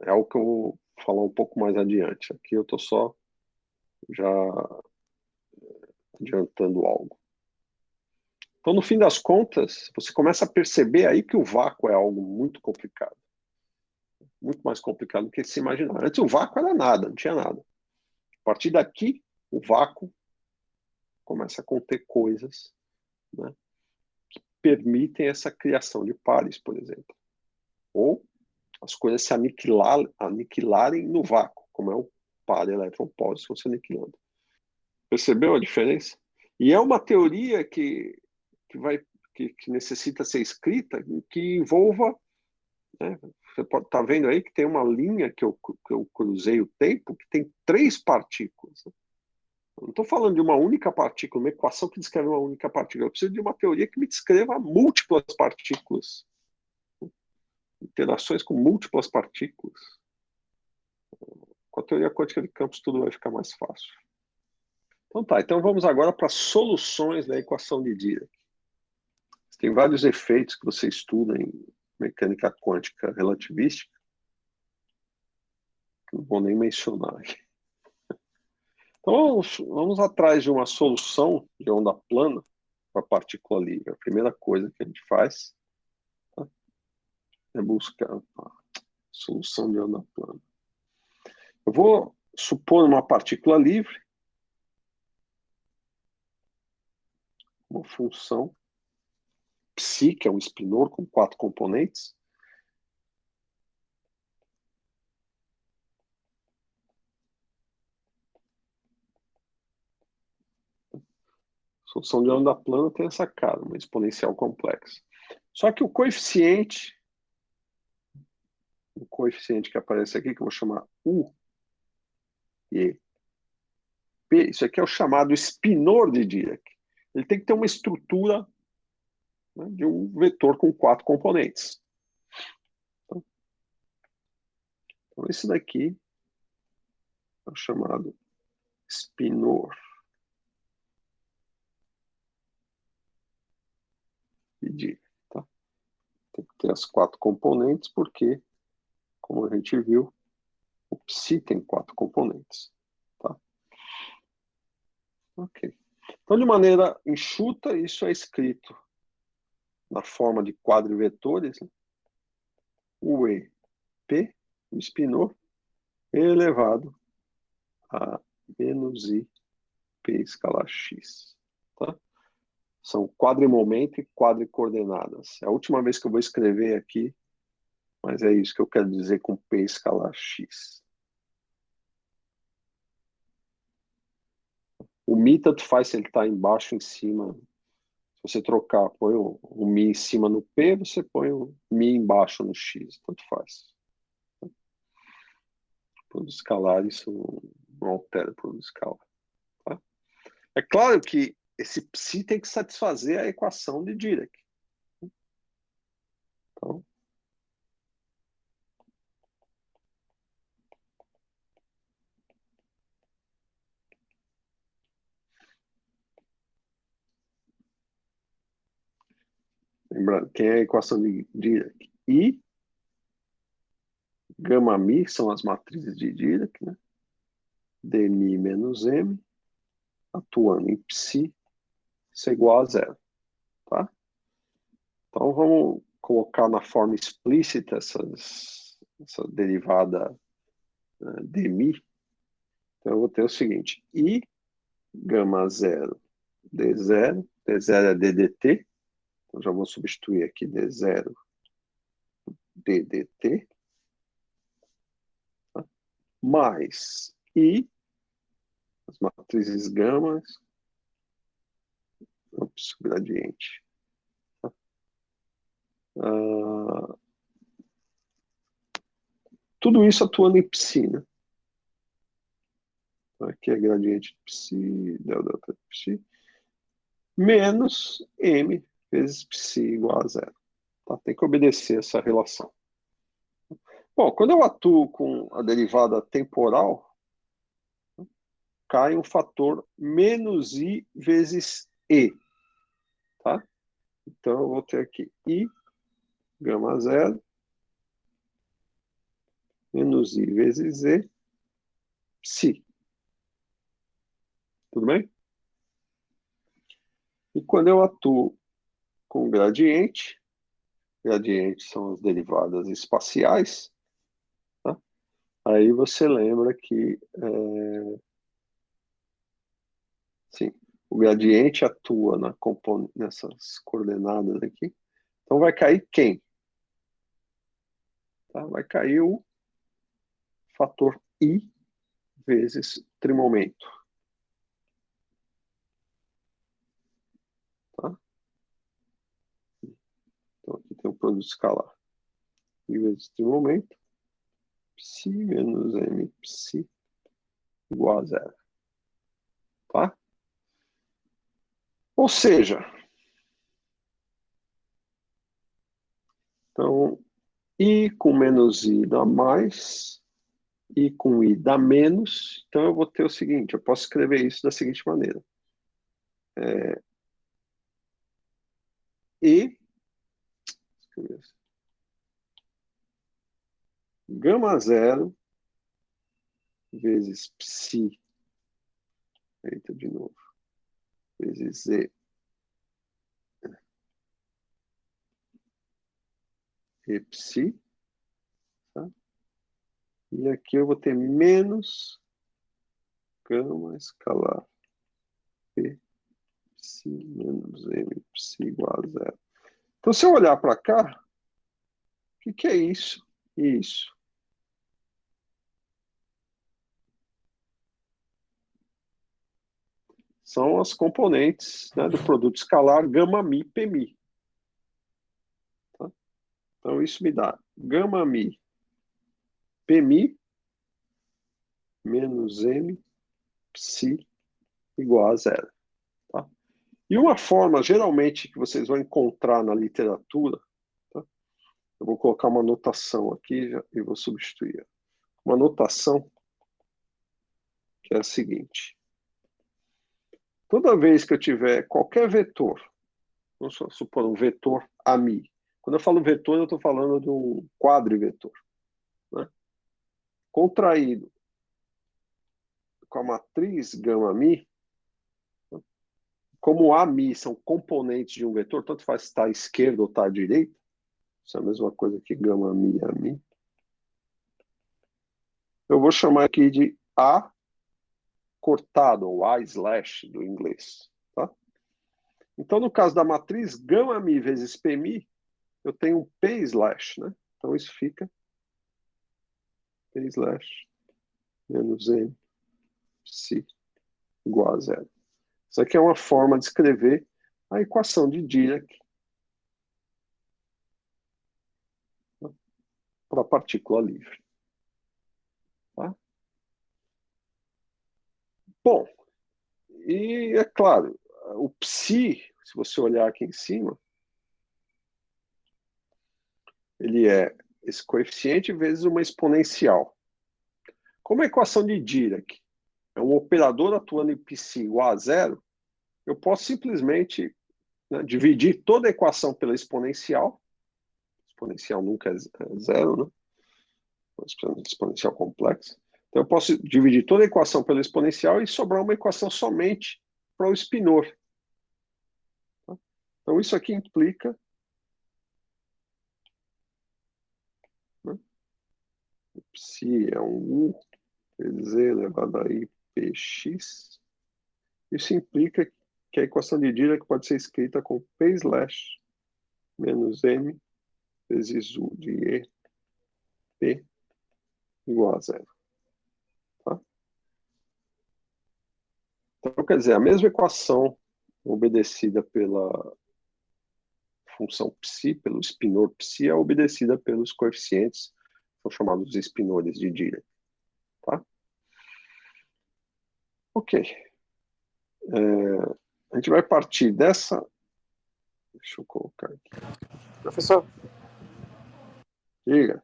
É algo que eu vou falar um pouco mais adiante. Aqui eu estou só já adiantando algo. Então, no fim das contas, você começa a perceber aí que o vácuo é algo muito complicado. Muito mais complicado do que se imaginar. Antes o vácuo era nada, não tinha nada. A partir daqui, o vácuo começa a conter coisas, né, que permitem essa criação de pares, por exemplo. Ou as coisas se aniquilarem no vácuo, como é o par elétron-pósitron se aniquilando. Percebeu a diferença? E é uma teoria que necessita ser escrita, que envolva, né, você pode estar vendo aí que tem uma linha que eu cruzei o tempo, que tem 3 partículas. Né? Eu não estou falando de uma única partícula, uma equação que descreve uma única partícula. Eu preciso de uma teoria que me descreva múltiplas partículas. Interações com múltiplas partículas. Com a teoria quântica de campos tudo vai ficar mais fácil. Então tá, então vamos agora para soluções da equação de Dirac. Tem vários efeitos que você estuda em mecânica quântica relativística, que não vou nem mencionar aqui. Então vamos atrás de uma solução de onda plana para partícula livre. A primeira coisa que a gente faz, tá, é buscar a solução de onda plana. Eu vou supor uma partícula livre, uma função psi, que é um spinor com 4 componentes. A solução de onda plana tem essa cara, uma exponencial complexa. Só que o coeficiente que aparece aqui, que eu vou chamar U e P, isso aqui é o chamado spinor de Dirac. Ele tem que ter uma estrutura, né, de um vetor com 4 componentes. Então, esse daqui é o chamado spinor de Dirac. Tá? Tem que ter as 4 componentes, porque, como a gente viu, o psi tem 4 componentes. Tá? Ok. Então, de maneira enxuta, isso é escrito na forma de quadrivetores, né? O EP, o spinor, elevado a menos I P escalar X. Tá? São quadrimomento e quadricoordenadas. É a última vez que eu vou escrever aqui, mas é isso que eu quero dizer com P escalar X. O Mi tanto faz se ele está embaixo ou em cima. Se você trocar, põe o Mi em cima no P, você põe o Mi embaixo no X. Tanto faz. Produto escalar, isso não altera o produto escalar. Tá? É claro que esse psi tem que satisfazer a equação de Dirac. Então, lembrando, quem é a equação de Dirac? I, gama mi, são as matrizes de Dirac, né? Dmi menos m, atuando em psi, isso é igual a zero. Tá? Então vamos colocar na forma explícita essa derivada dmi. Então eu vou ter o seguinte, I, gama zero, D0 é ddt, então já vou substituir aqui D0, ddt, tá? Mais I, as matrizes gamas, gradiente. Tá? Tudo isso atuando em psi, né? Então, aqui é gradiente de psi, del delta de psi, menos m vezes psi igual a zero. Tá? Tem que obedecer essa relação. Bom, quando eu atuo com a derivada temporal, cai um fator menos i vezes e. Tá? Então, eu vou ter aqui i gama zero menos i vezes e psi. Tudo bem? E quando eu atuo com gradiente são as derivadas espaciais, tá? Aí você lembra que sim, o gradiente atua nessas coordenadas aqui. Então vai cair quem? Tá? Vai cair o fator i vezes trimomento. Tá? Então aqui tem o produto escalar. I vezes trimomento, psi menos m psi igual a zero. Tá? Ou seja, então, i com menos i dá mais, i com i dá menos, então eu vou ter o seguinte, eu posso escrever isso da seguinte maneira. E gama zero vezes psi, eita, de novo, vezes e psi, tá? E aqui eu vou ter menos gama escalar p psi menos m psi igual a zero. Então, se eu olhar para cá, o que é isso e isso? São as componentes, né, do produto escalar gama mi pmi. Tá? Então, isso me dá gama mi pmi menos m psi igual a zero. Tá? E uma forma, geralmente, que vocês vão encontrar na literatura, tá? Eu vou colocar uma notação aqui e vou substituir. Uma notação que é a seguinte. Toda vez que eu tiver qualquer vetor, vamos supor um vetor AMI. Quando eu falo vetor, eu estou falando de um quadrivetor, né? Contraído com a matriz gama mi, como AMI são componentes de um vetor, tanto faz estar à esquerda ou estar à direita, isso é a mesma coisa que gama mi, AMI. Eu vou chamar aqui de A cortado, ou A slash do inglês. Tá? Então, no caso da matriz gama mi vezes pmi, eu tenho um P slash, né? Então, isso fica P slash menos M psi igual a zero. Isso aqui é uma forma de escrever a equação de Dirac para a partícula livre. Tá? Bom, e é claro, o psi, se você olhar aqui em cima, ele é esse coeficiente vezes uma exponencial. Como a equação de Dirac é um operador atuando em psi igual a zero, eu posso simplesmente, né, dividir toda a equação pela exponencial. Exponencial nunca é zero, né? Exponencial complexa. Então, eu posso dividir toda a equação pela exponencial e sobrar uma equação somente para o spinor. Tá? Então, isso aqui implica, né, psi é um U vezes E elevado a I px. Isso implica que a equação de Dirac pode ser escrita com P slash menos M vezes U de E P igual a zero. Tá? Então, quer dizer, a mesma equação obedecida pela função psi, pelo spinor psi, é obedecida pelos coeficientes são chamados espinores de Dirac. Tá? Ok. A gente vai partir dessa... Deixa eu colocar aqui. Professor, Diga.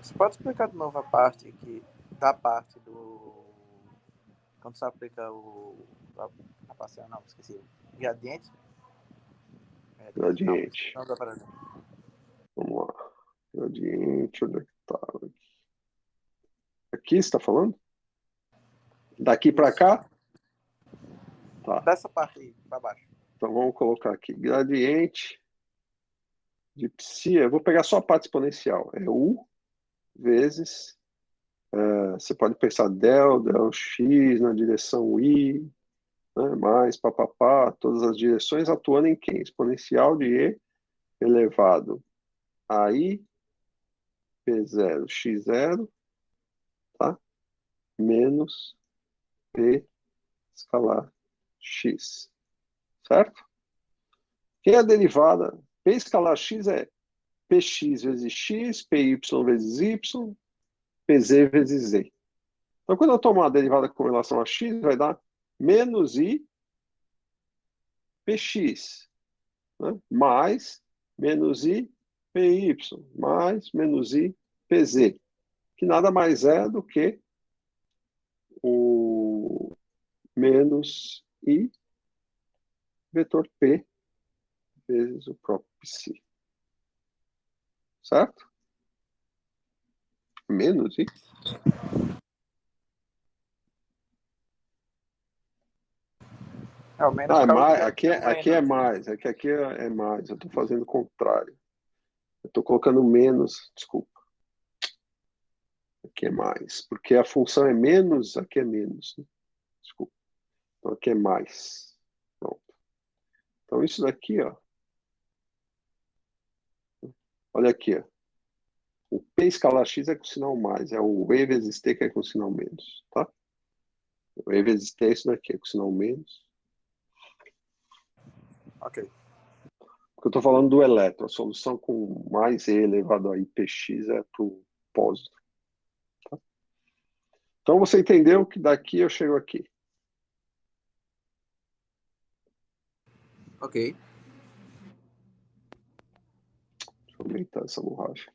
você pode explicar de novo a parte da parte do... Quando você aplica a parcial, não, esqueci. Gradiente? Gradiente. Não dá para ver. Vamos lá. Gradiente, onde é que tá? Aqui você está falando? Daqui para cá? Tá. Dessa parte aí, para baixo. Então vamos colocar aqui. Gradiente de psi. Eu vou pegar só a parte exponencial. É U vezes... você pode pensar del x na direção i, né, mais papapá, todas as direções atuando em quem? Exponencial de e elevado a i p0 x0, tá? Menos p escalar x, certo? Quem é a derivada? P escalar x é px vezes x, py vezes y, pz vezes z. Então, quando eu tomar a derivada com relação a x, vai dar menos i px, né? Mais menos i py, mais menos i pz, que nada mais é do que o menos i vetor p vezes o próprio psi. Certo? Menos i. Ao menos É por causa mais, do aqui é mais, aqui é mais. Eu estou fazendo o contrário. Eu estou colocando menos, desculpa. Aqui é mais, porque a função é menos, aqui é menos. Né? Desculpa. Então aqui é mais. Pronto. Então isso daqui, ó. Olha aqui, ó. O P escalar x é com sinal mais, é o E vezes T que é com sinal menos, tá? O E vezes T é isso daqui, é com sinal menos. Ok. Porque eu estou falando do elétron, a solução com mais E elevado a IPX é para o pósito. Tá? Então você entendeu que daqui eu chego aqui. Ok. Deixa eu aumentar essa borracha.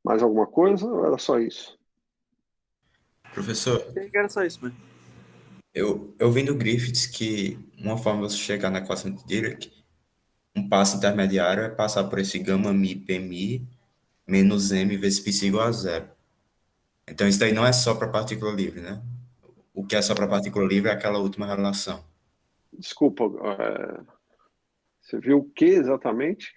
Mais alguma coisa ou era só isso? Professor, Era só isso mesmo. eu vi no Griffiths que uma forma de você chegar na equação de Dirac, um passo intermediário é passar por esse gama mi pmi menos m vezes psi igual a zero. Então isso daí não é só para partícula livre, né? O que é só para partícula livre é aquela última relação. Desculpa, você viu o que exatamente?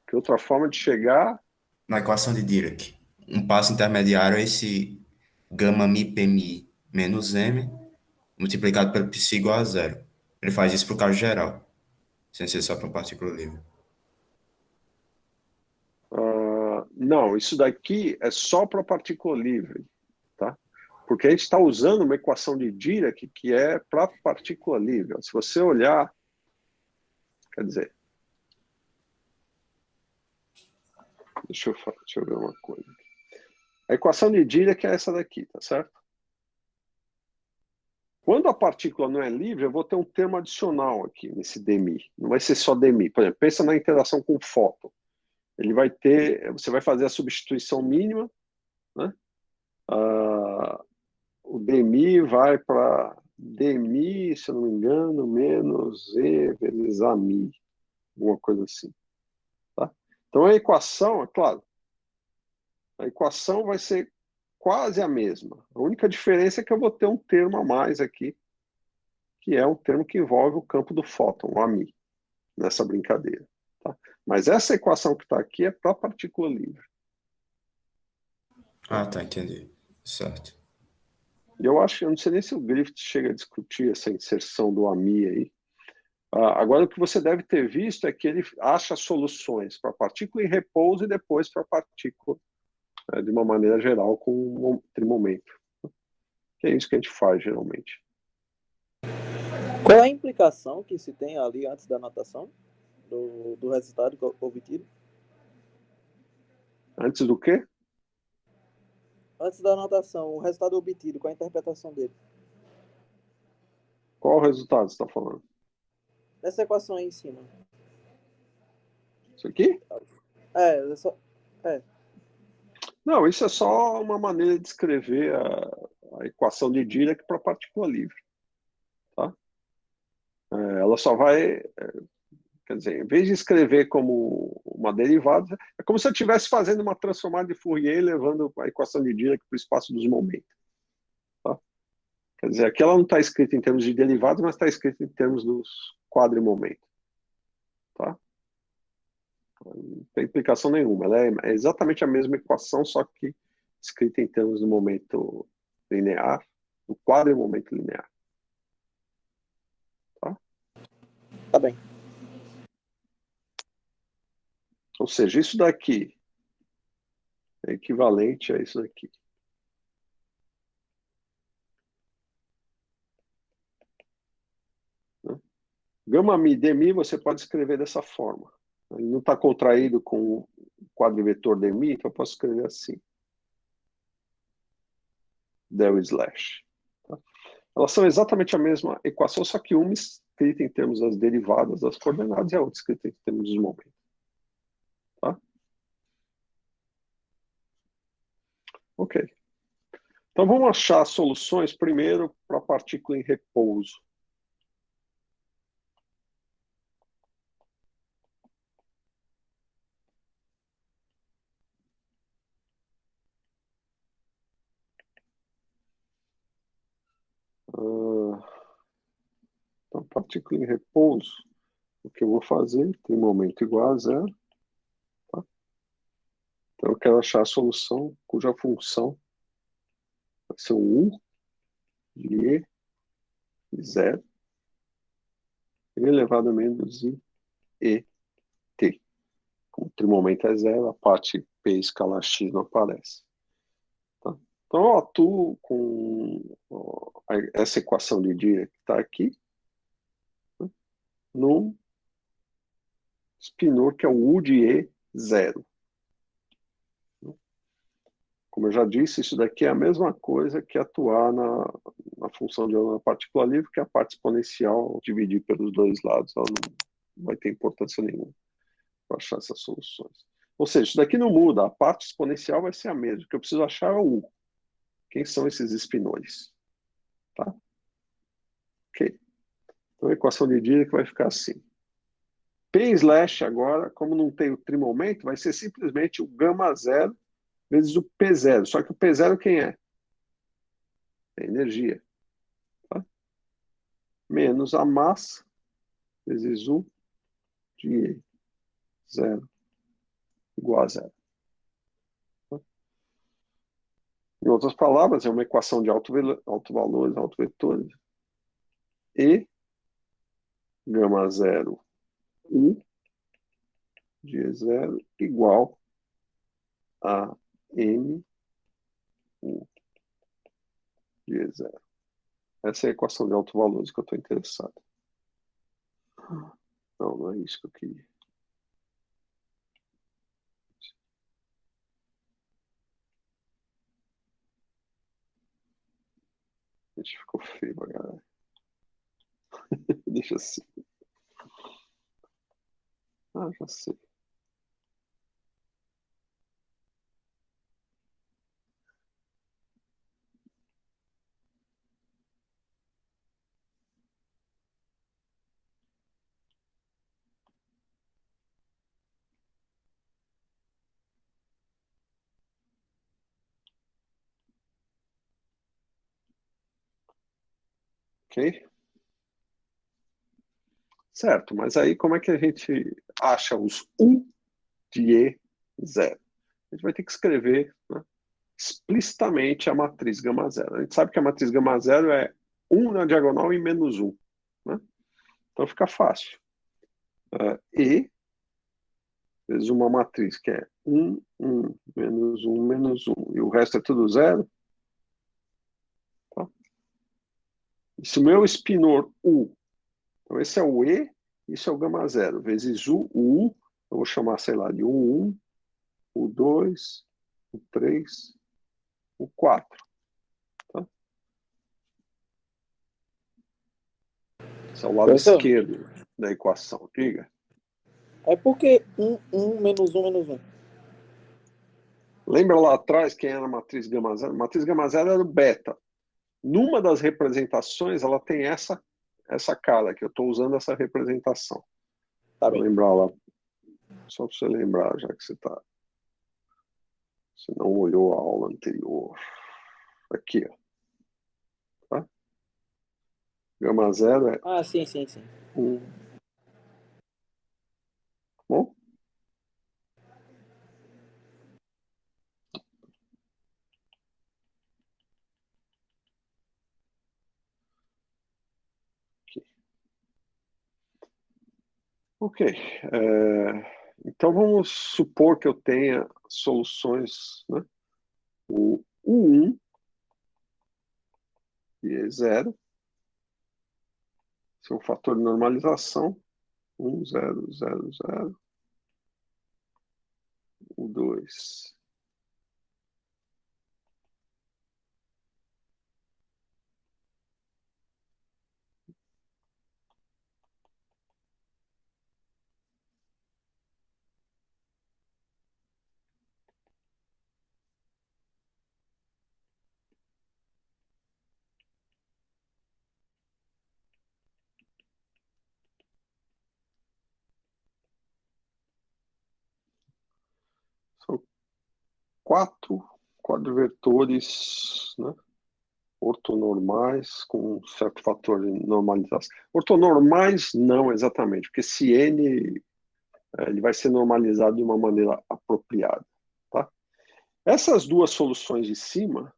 Que outra forma de chegar? Na equação de Dirac, um passo intermediário é esse gama mi pmi menos m multiplicado pelo psi igual a zero. Ele faz isso para o caso geral, sem ser só para partícula livre. Não, isso daqui é só para partícula livre, tá? Porque a gente está usando uma equação de Dirac que é para partícula livre. Se você olhar, quer dizer, deixa eu ver uma coisa. A equação de Dirac é essa daqui, tá certo? Quando a partícula não é livre, eu vou ter um termo adicional aqui nesse dmi. Não vai ser só dmi. Por exemplo, pensa na interação com o fóton. Ele vai ter, você vai fazer a substituição mínima, né? O dmi vai para dmi, se eu não me engano, menos e vezes ami, alguma coisa assim. Tá? Então a equação, é claro, a equação vai ser quase a mesma. A única diferença é que eu vou ter um termo a mais aqui, que é um termo que envolve o campo do fóton, o ami, nessa brincadeira. Tá? Mas essa equação que está aqui é para a partícula livre. Ah, tá, entendi. Certo. E eu acho que, eu não sei nem se o Griffith chega a discutir essa inserção do ami aí. Agora, o que você deve ter visto é que ele acha soluções para a partícula em repouso e depois para a partícula, de uma maneira geral, com um trimomento. Que é isso que a gente faz, geralmente. Qual é a implicação que se tem ali antes da anotação do resultado obtido? Antes do quê? Antes da anotação, o resultado obtido, qual é a interpretação dele? Qual o resultado que você está falando? Nessa equação aí em cima. Isso aqui? É. Não, isso é só uma maneira de escrever a equação de Dirac para partícula livre. Tá? Ela só vai, quer dizer, em vez de escrever como uma derivada, é como se eu estivesse fazendo uma transformada de Fourier levando a equação de Dirac para o espaço dos momentos. Tá? Quer dizer, aqui ela não está escrita em termos de derivados, mas está escrita em termos dos quadrimomentos. Tá? Não tem implicação nenhuma. Ela é exatamente a mesma equação, só que escrita em termos do momento linear, do quadrimomento linear. Tá? Tá bem. Ou seja, isso daqui é equivalente a isso daqui. Né? Gama mi dmi você pode escrever dessa forma. Ele não está contraído com o quadrivetor dmi, então eu posso escrever assim. Del slash. Tá? Elas são exatamente a mesma equação, só que uma escrita em termos das derivadas das coordenadas e a outra escrita em termos dos momentos. Tá? Ok. Então vamos achar soluções primeiro para a partícula em repouso. Então, partícula em repouso, o que eu vou fazer? Tem momento igual a zero. Tá? Então eu quero achar a solução cuja função vai ser o U de E zero elevado a menos I E T. Como o trimomento é zero, a parte P escalar X não aparece. Tá? Então eu atuo com essa equação de Dirac que está aqui, né, no spinor que é o U de E zero. Como eu já disse, isso daqui é a mesma coisa que atuar na função de onda da partícula livre, que é a parte exponencial dividir pelos dois lados. Ela não vai ter importância nenhuma para achar essas soluções. Ou seja, isso daqui não muda, a parte exponencial vai ser a mesma. O que eu preciso achar é o U. Quem são esses espinores? Tá? Ok. Então a equação de Dirac vai ficar assim. P slash agora, como não tem o trimomento, vai ser simplesmente o gama zero vezes o P zero. Só que o P zero quem é? É energia. Tá? Menos a massa vezes U de E zero igual a zero. Em outras palavras, é uma equação de autovalores, autovetores. E gama zero U de E zero igual a M U de E zero. Essa é a equação de autovalores que eu estou interessado. Não, não é isso que eu queria. Gente, ficou feio, galera. Deixa assim. Ah, já sei. Ok? Certo, mas aí como é que a gente acha os U de E0? A gente vai ter que escrever, né, explicitamente a matriz gama zero. A gente sabe que a matriz gama zero é 1 na diagonal e menos 1. Né? Então fica fácil. E vezes uma matriz que é 1, 1, menos 1, menos 1. E o resto é tudo zero. Tá? E se o meu espinor U Então, esse é o E, isso é o gama zero, vezes o U, eu vou chamar, sei lá, de U1, U2, U3, U4. Tá? Esse é o lado Professor, esquerdo da equação. Diga. é porque menos menos um. Lembra lá atrás quem era a matriz gama zero? A matriz gama zero era o beta. Numa das representações, ela tem essa cara, que eu estou usando essa representação. Tá Vou bem. lembrar lá, só para você lembrar, já que você não olhou a aula anterior. Aqui, ó. Tá? Gama zero é Ah, sim. 1. Bom? Aqui. Ok. Então vamos supor que eu tenha soluções, né? O U1 e é zero. Esse é um fator de normalização. 1, 0, 0, 0. U2. São 4 quadrivetores, né? Ortonormais com um certo fator de normalização. Ortonormais não exatamente, porque esse N ele vai ser normalizado de uma maneira apropriada. Tá? Essas duas soluções de cima,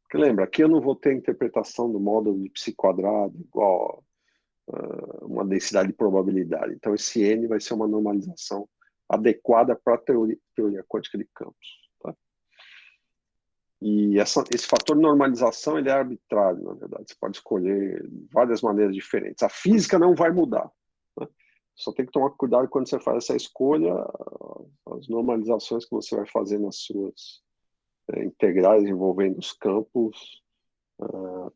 que lembra, aqui eu não vou ter a interpretação do módulo de psi quadrado igual uma densidade de probabilidade. Então esse N vai ser uma normalização adequada para a teoria quântica de campos. Tá? E esse fator de normalização ele é arbitrário, na verdade. Você pode escolher várias maneiras diferentes. A física não vai mudar. Né? Só tem que tomar cuidado quando você faz essa escolha, as normalizações que você vai fazer nas suas integrais envolvendo os campos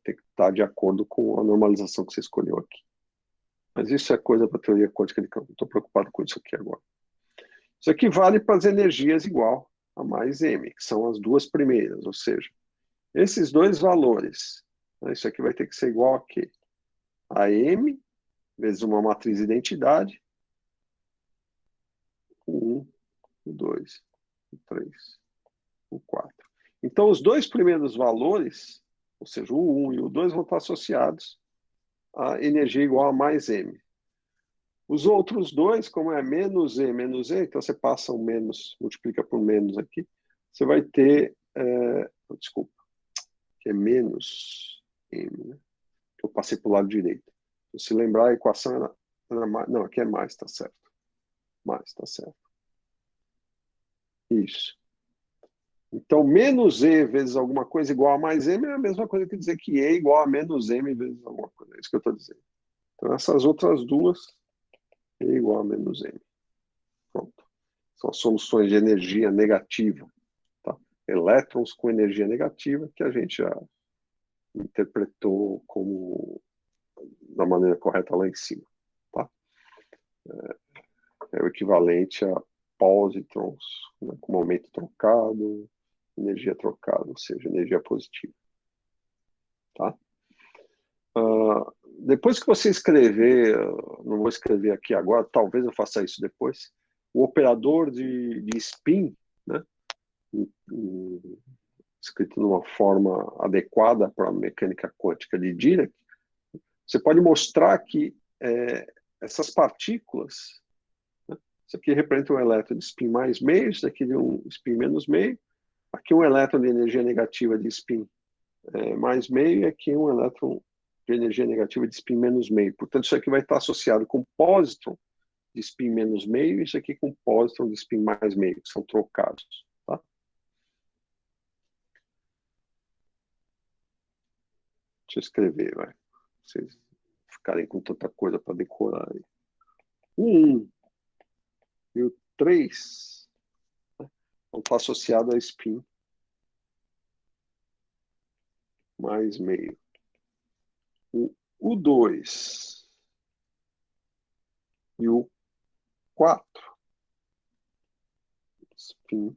tem que estar de acordo com a normalização que você escolheu aqui. Mas isso é coisa para a teoria quântica de campo. Não estou preocupado com isso aqui agora. Isso aqui vale para as energias igual a mais m, que são as duas primeiras, ou seja, esses dois valores, né, isso aqui vai ter que ser igual a quê? A m vezes uma matriz de identidade, o 1, o 2, o 3, o 4. Então, os dois primeiros valores, ou seja, o 1 e o 2, vão estar associados a energia igual a mais m. Os outros dois, como é menos e, então você passa o menos, multiplica por menos aqui, você vai ter, desculpa, que é menos m, né? Que eu passei para o lado direito. Se lembrar, a equação era mais, não, aqui é mais, tá certo. Mais, tá certo. Isso. Então, menos e vezes alguma coisa igual a mais m é a mesma coisa que dizer que e é igual a menos m vezes alguma coisa. É isso que eu estou dizendo. Então, essas outras duas, e igual a menos m. Pronto. São soluções de energia negativa. Tá? Elétrons com energia negativa, que a gente já interpretou como da maneira correta lá em cima. Tá? É o equivalente a pósitrons, né, com momento trocado, energia trocada, ou seja, energia positiva. Tá? Depois que você escrever, não vou escrever aqui agora, talvez eu faça isso depois, o operador de spin, né, escrito numa forma adequada para a mecânica quântica de Dirac, você pode mostrar que essas partículas, né, isso aqui representa um elétron de spin mais meio, isso daqui de um spin menos meio, aqui um elétron de energia negativa de spin mais meio, e aqui um elétron de energia negativa de spin menos meio. Portanto, isso aqui vai estar associado com pósitron de spin menos meio, e isso aqui com pósitron de spin mais meio, que são trocados. Tá? Deixa eu escrever, vai. Vocês ficarem com tanta coisa para decorar aí. O 1 e o 3 vão estar associados a spin mais meio. O 2 e o 4, spin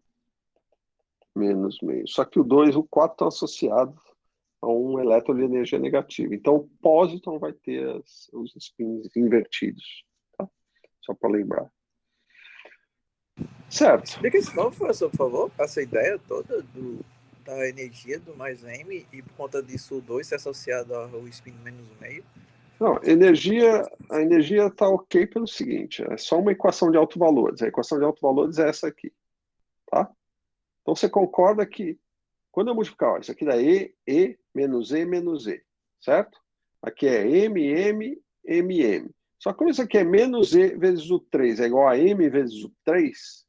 menos meio. Só que o 2 e o 4 estão associados a um elétron de energia negativa. Então, o pósitron vai ter os spins invertidos. Tá? Só para lembrar. Certo. Explica isso de novo, professor, por favor. Essa ideia toda da energia do mais M e por conta disso o 2 ser associado ao spin menos meio. Não, a energia está ok pelo seguinte, é só uma equação de autovalores. A equação de autovalores é essa aqui. Tá? Então, você concorda que quando eu multiplicar, ó, isso aqui dá E menos E menos E, certo? Aqui é M, M, M, M. Só que como isso aqui é menos E vezes o 3 é igual a M vezes o 3,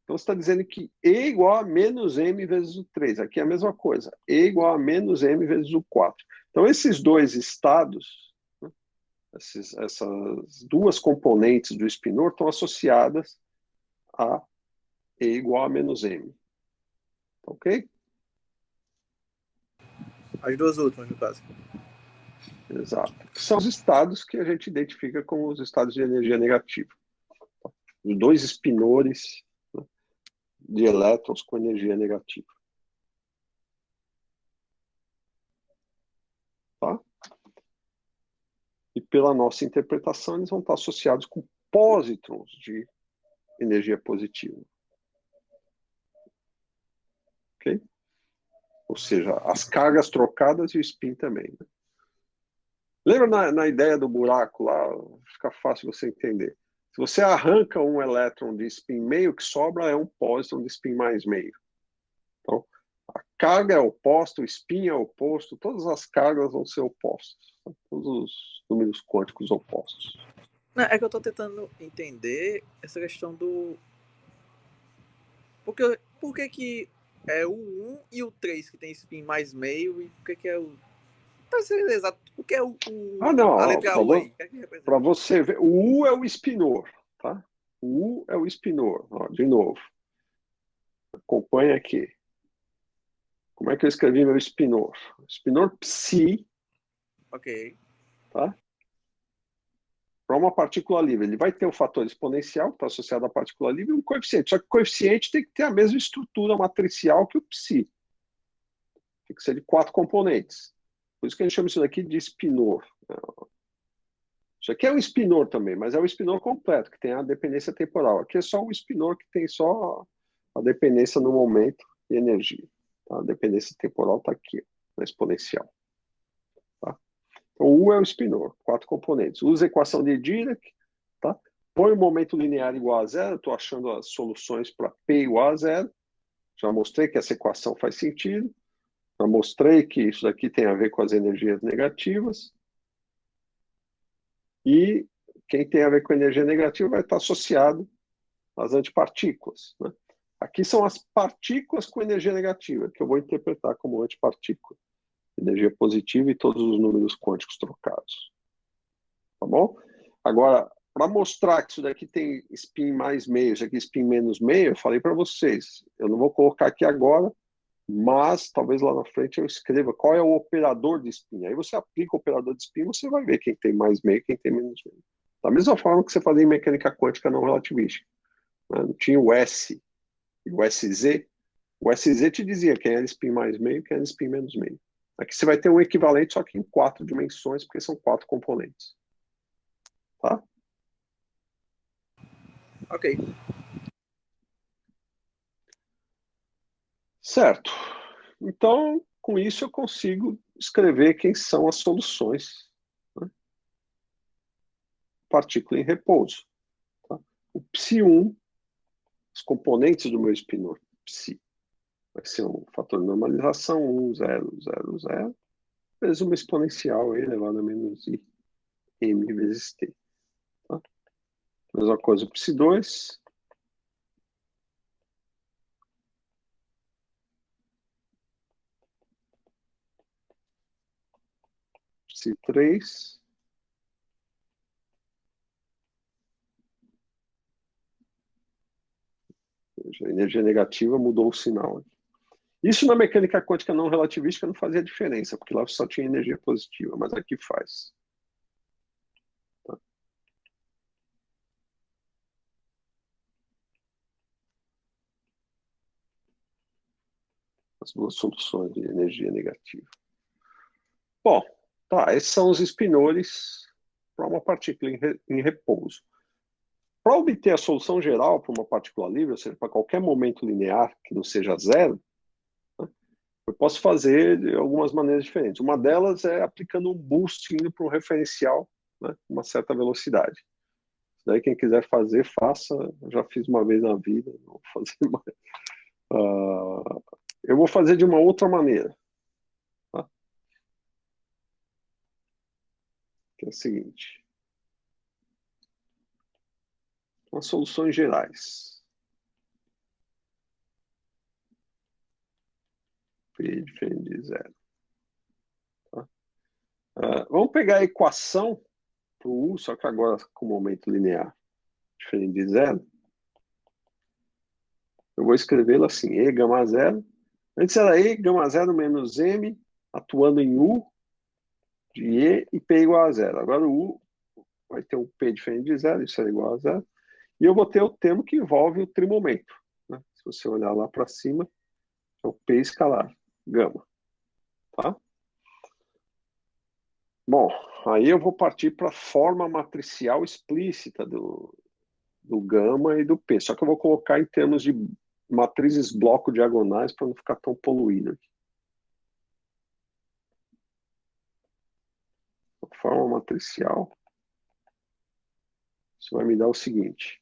então você está dizendo que E igual a menos M vezes o 3. Aqui é a mesma coisa. E igual a menos M vezes o 4. Então, esses dois estados, né, essas duas componentes do spinor estão associadas a E igual a menos M. Ok? As duas últimas, no caso. Exato. São os estados que a gente identifica como os estados de energia negativa. Os dois spinores, né, de elétrons com energia negativa. Tá? E pela nossa interpretação, eles vão estar associados com pósitrons de energia positiva. Ok? Ou seja, as cargas trocadas e o spin também. Né? Lembra na ideia do buraco lá? Fica fácil você entender. Se você arranca um elétron de spin meio, o que sobra é um pósitron de spin mais meio. Então, a carga é oposta, o spin é oposto, todas as cargas vão ser opostas. Todos os números quânticos opostos. Não, é que eu estou tentando entender essa questão do... Por que é o 1 e o 3 que tem spin mais meio e por que é o... Para ser exato, o que é Não, a letra U aí? Para você ver, o U é o spinor, tá? O U é o spinor. Ó, de novo. Acompanha aqui. Como é que eu escrevi meu spinor? Spinor psi. Ok. Tá? Para uma partícula livre, ele vai ter o fator exponencial, que está associado à partícula livre, e um coeficiente. Só que o coeficiente tem que ter a mesma estrutura matricial que o psi. Tem que ser de 4 componentes. Por isso que a gente chama isso daqui de spinor. Isso aqui é um spinor também, mas é o spinor completo, que tem a dependência temporal. Aqui é só um spinor que tem só a dependência no momento e energia. Tá? A dependência temporal está aqui, na exponencial. Tá? Então, o U é o spinor, 4 componentes. Usa a equação de Dirac, tá? Põe o momento linear igual a zero. Estou achando as soluções para P igual a zero. Já mostrei que essa equação faz sentido. Já mostrei que isso daqui tem a ver com as energias negativas. E quem tem a ver com energia negativa vai estar associado às antipartículas. Né? Aqui são as partículas com energia negativa, que eu vou interpretar como antipartícula. Energia positiva e todos os números quânticos trocados. Tá bom? Agora, para mostrar que isso daqui tem spin mais meio, isso aqui spin menos meio, eu falei para vocês. Eu não vou colocar aqui agora, mas talvez lá na frente eu escreva qual é o operador de spin. Aí você aplica o operador de spin, você vai ver quem tem mais meio e quem tem menos meio. Da mesma forma que você fazia em mecânica quântica não relativística. Né? Não tinha o S e o SZ. O SZ te dizia quem era spin mais meio e quem era spin menos meio. Aqui você vai ter um equivalente, só que em 4 dimensões, porque são 4 componentes. Tá? Ok. Certo. Então, com isso eu consigo escrever quem são as soluções. Né? Partícula em repouso. Tá? O psi1, os componentes do meu spinor psi, vai ser um fator de normalização 1, 0, 0, 0, vezes uma exponencial elevado a menos i, m vezes t. Tá? Mesma coisa o psi2. vértice 3. A energia negativa mudou o sinal. Isso na mecânica quântica não relativística não fazia diferença, porque lá só tinha energia positiva, mas aqui faz. Tá? As duas soluções de energia negativa. Bom, tá, esses são os spinores para uma partícula em repouso. Para obter a solução geral para uma partícula livre, ou seja, para qualquer momento linear que não seja zero, né, eu posso fazer de algumas maneiras diferentes. Uma delas é aplicando um boost indo para um referencial, né, uma certa velocidade. Daí quem quiser fazer, faça. Eu já fiz uma vez na vida, não vou fazer mais. Eu vou fazer de uma outra maneira. Tá? Que é o seguinte. As soluções gerais. P diferente de zero. Tá? Vamos pegar a equação para o U, só que agora com momento linear diferente de zero. Eu vou escrevê-la assim, E gama zero. Antes era E gama zero menos M, atuando em U de E P igual a zero. Agora o U vai ter um P diferente de zero, isso é igual a zero. E eu vou ter o termo que envolve o trimomento. Né? Se você olhar lá para cima, é o P escalar, gama. Tá? Bom, aí eu vou partir para a forma matricial explícita do gama e do P. Só que eu vou colocar em termos de matrizes bloco diagonais para não ficar tão poluído aqui. A forma matricial, isso vai me dar o seguinte.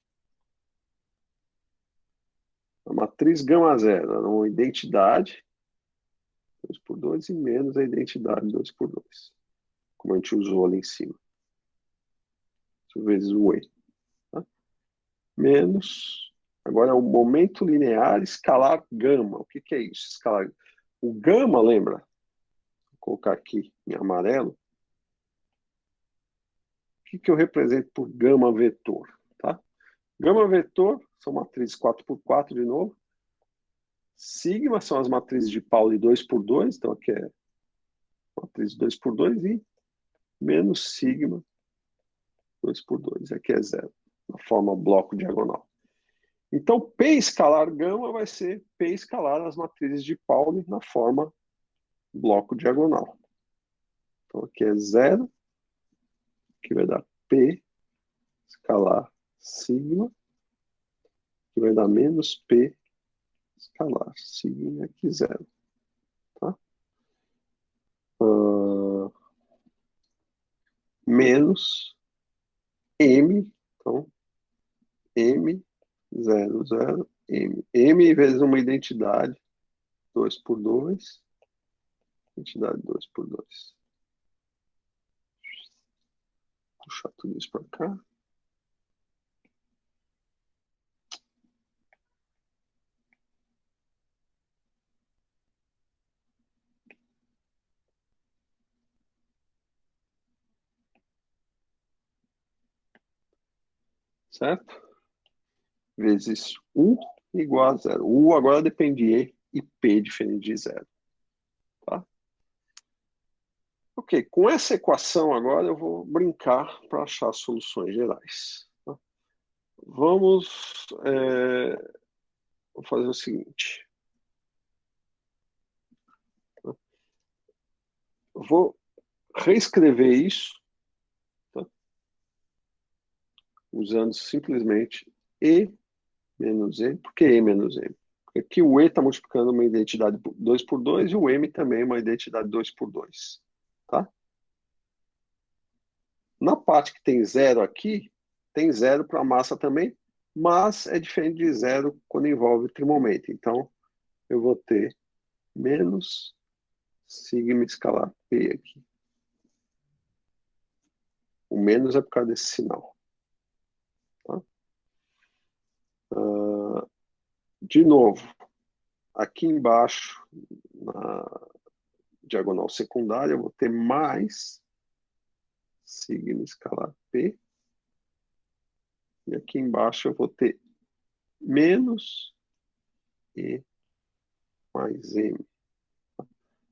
A matriz gama zero é uma identidade 2 por 2 e menos a identidade 2 por 2, como a gente usou ali em cima. Isso vezes o E. Tá? Menos, agora é o momento linear escalar gama. O que é isso? Escalar. O gama, lembra? Vou colocar aqui em amarelo. O que eu represento por gama vetor? Tá? Gama vetor são matrizes 4 por 4 de novo. Sigma são as matrizes de Pauli 2 por 2, então aqui é matriz 2 por 2 e menos sigma 2 por 2, aqui é zero, na forma bloco diagonal. Então, P escalar gama vai ser P escalar as matrizes de Pauli na forma bloco diagonal. Então, aqui é zero, que vai dar P escalar sigma, que vai dar menos P escalar sigma, aqui zero. Tá? Menos M, então, M, 0, 0, M. M vezes uma identidade, 2 por 2, identidade 2 por 2. Puxar tudo isso para cá. Certo? Vezes U igual a zero. U agora depende de E e P diferente de zero. Tá? Ok, com essa equação agora eu vou brincar para achar soluções gerais. Tá? Vamos fazer o seguinte. Eu vou reescrever isso, tá? Usando simplesmente E menos M. Por que E menos M? Porque aqui o E está multiplicando uma identidade 2 por 2 e o M também é uma identidade 2 por 2. Tá? Na parte que tem zero aqui, tem zero para a massa também, mas é diferente de zero quando envolve trimomento. Então, eu vou ter menos sigma escalar P aqui. O menos é por causa desse sinal. Tá? De novo, aqui embaixo, na diagonal secundária, eu vou ter mais sigma escalar P. E aqui embaixo eu vou ter menos E mais M.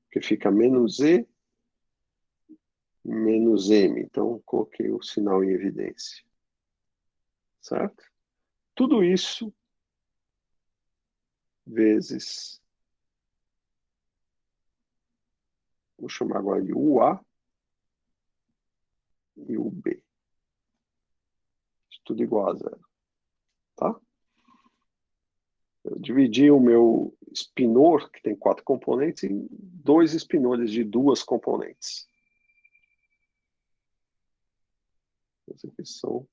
Porque fica menos E, menos M. Então, coloquei o sinal em evidência. Certo? Tudo isso vezes, vou chamar agora de UA e UB. Tudo igual a zero. Tá? Eu dividi o meu spinor, que tem 4 componentes, em 2 spinores de 2 componentes. Essa aqui são...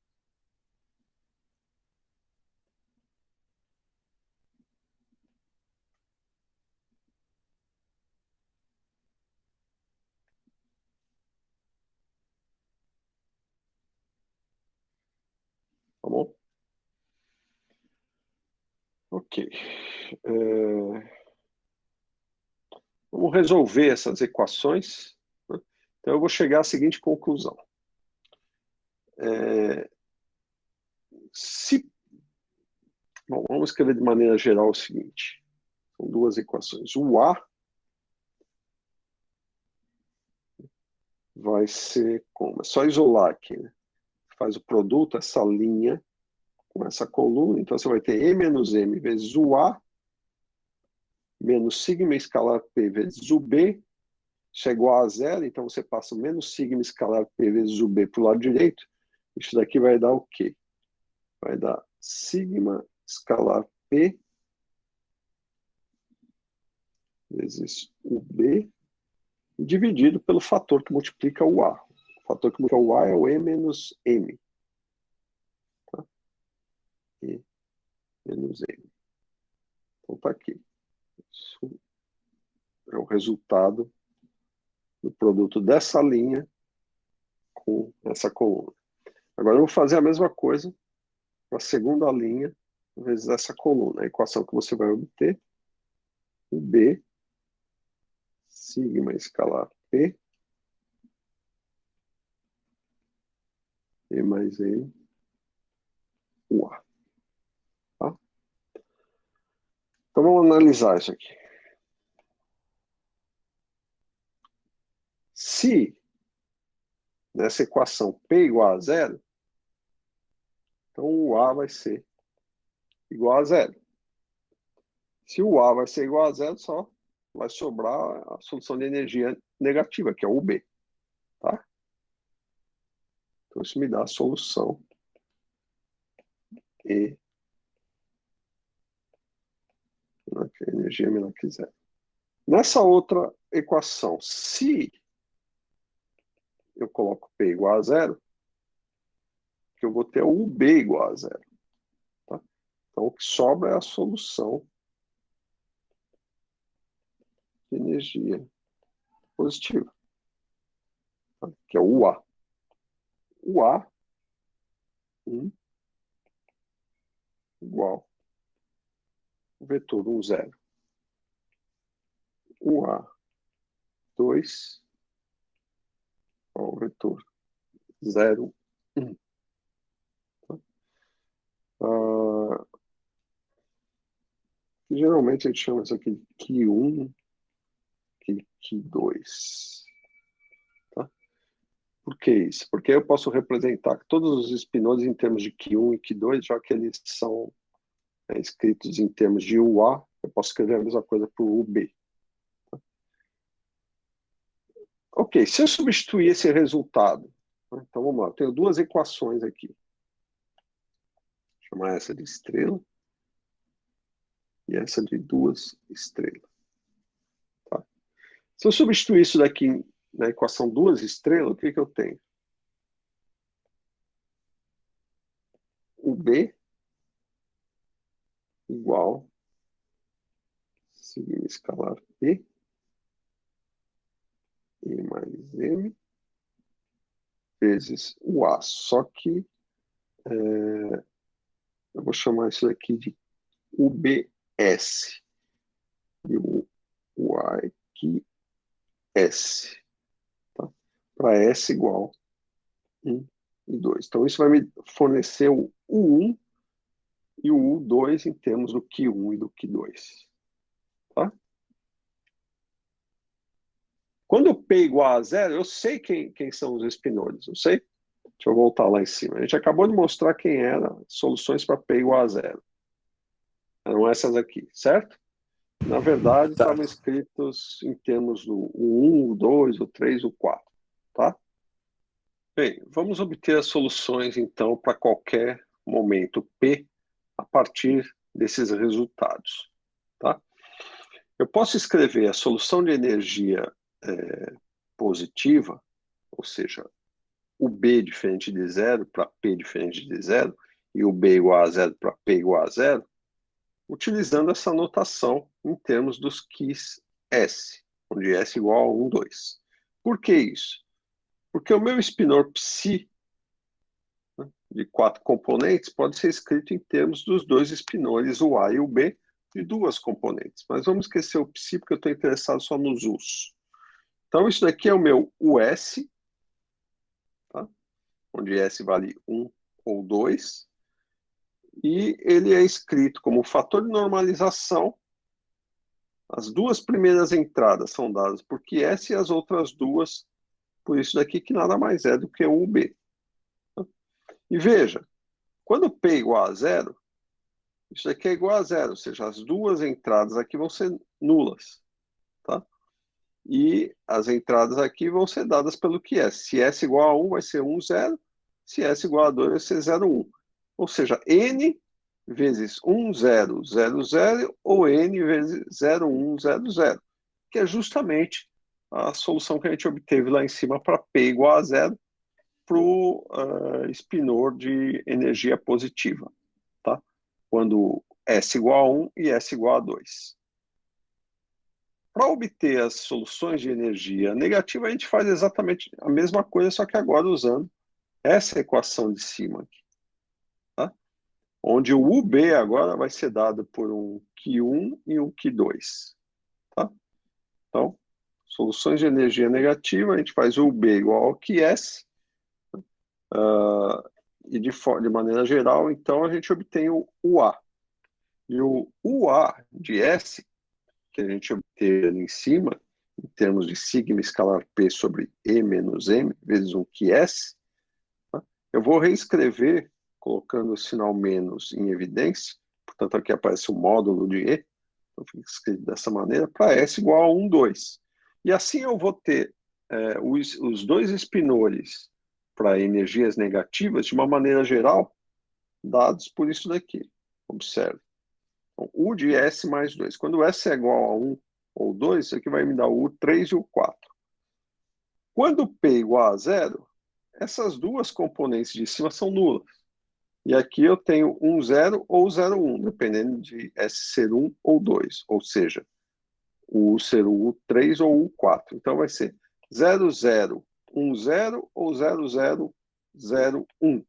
Tá bom? Ok. Vamos resolver essas equações, né? Então eu vou chegar à seguinte conclusão. Bom, vamos escrever de maneira geral o seguinte. São 2 equações. O A vai ser como? É só isolar aqui, né? Faz o produto, essa linha, com essa coluna. Então você vai ter E menos M vezes o A, menos sigma escalar P vezes o B, isso é igual a zero, então você passa o menos sigma escalar P vezes o B para o lado direito. Isso daqui vai dar o quê? Vai dar sigma escalar P vezes o B, dividido pelo fator que multiplica o A. O fator que multiplica o A é o E menos M. Tá? E menos M. Então está aqui. Isso é o resultado do produto dessa linha com essa coluna. Agora eu vou fazer a mesma coisa para a segunda linha vezes essa coluna. A equação que você vai obter, o B, sigma escalar P, E mais M, o A. Tá? Então vamos analisar isso aqui. Se nessa equação P igual a zero, então o A vai ser igual a zero. Se o A vai ser igual a zero, só vai sobrar a solução de energia negativa, que é o B. Tá? Então isso me dá a solução E, que é energia menor que zero. Nessa outra equação, se eu coloco P igual a zero, que eu vou ter o UB igual a zero. Tá? Então o que sobra é a solução de energia positiva, tá? Que é o UA. UA 1 igual o vetor 1, 0. UA 2 igual o vetor 0, 1. Tá? Geralmente a gente chama isso aqui de Q1, Q2. Tá? Por que isso? Porque eu posso representar todos os espinoses em termos de Q1 e Q2, já que eles são escritos em termos de UA, eu posso escrever a mesma coisa para o UB. Tá? Ok, se eu substituir esse resultado, então vamos lá, eu tenho 2 equações aqui. Vou chamar essa de estrela e essa de 2 estrelas. Tá? Se eu substituir isso daqui na equação 2 estrelas, o que eu tenho? O B igual sigma escalar P, E mais M, vezes o A. Só que eu vou chamar isso daqui de UBS. E o A aqui, S. Tá? Para S igual 1 e 2. Então, isso vai me fornecer o U1 e o U2 em termos do Q1 e do Q2. Tá? Quando P é igual a zero, eu sei quem são os espinores, eu sei? Deixa eu voltar lá em cima. A gente acabou de mostrar quem eram soluções para P igual a zero. Eram essas aqui, certo? Na verdade, estavam escritos em termos do 1, o 2, o 3, o 4, tá? Bem, vamos obter as soluções, então, para qualquer momento P a partir desses resultados, tá? Eu posso escrever a solução de energia positiva, ou seja, o B diferente de zero para P diferente de zero, e o B igual a zero para P igual a zero, utilizando essa notação em termos dos Qs S, onde S igual a 1, 2. Por que isso? Porque o meu espinor psi, né, de 4 componentes, pode ser escrito em termos dos dois espinores, o A e o B, de 2 componentes. Mas vamos esquecer o psi, porque eu estou interessado só nos Us. Então, isso daqui é o meu US, tá? Onde S vale 1 ou 2, e ele é escrito como fator de normalização. As duas primeiras entradas são dadas por QS e as outras duas por isso daqui, que nada mais é do que o UB. E veja, quando P é igual a zero, isso daqui é igual a zero, ou seja, as duas entradas aqui vão ser nulas, tá? E as entradas aqui vão ser dadas pelo QS. Se S igual a 1, vai ser 1, 0. Se S igual a 2, vai ser 0, 1. Ou seja, N vezes 1, 0, 0, 0, ou N vezes 0, 1, 0, 0, que é justamente a solução que a gente obteve lá em cima para P igual a 0 para o espinor de energia positiva, tá? Quando S igual a 1 e S igual a 2. Para obter as soluções de energia negativa, a gente faz exatamente a mesma coisa, só que agora usando essa equação de cima aqui, tá? Onde o UB agora vai ser dado por um Q1 e um Q2, tá? Então, soluções de energia negativa, a gente faz o UB igual ao QS, e de maneira geral, então, a gente obtém o UA. E o UA de S, que a gente obteve ali em cima, em termos de sigma escalar P sobre E menos M, vezes um QS, tá? Eu vou reescrever, colocando o sinal menos em evidência, portanto, aqui aparece o módulo de E, então fica escrito dessa maneira, para S igual a 1, 2. E assim eu vou ter os dois espinores para energias negativas, de uma maneira geral, dados por isso daqui. Observe. Então, U de S mais 2. Quando S é igual a 1 ou 2, isso aqui vai me dar o U3 e o 4. Quando P é igual a 0, essas duas componentes de cima são nulas. E aqui eu tenho 1, 0 ou 0, 1, dependendo de S ser 1 ou 2. Ou seja, o U ser o U3 ou o U4. Então vai ser 0, 0, 1, 0 ou 0, 0, 0, 1,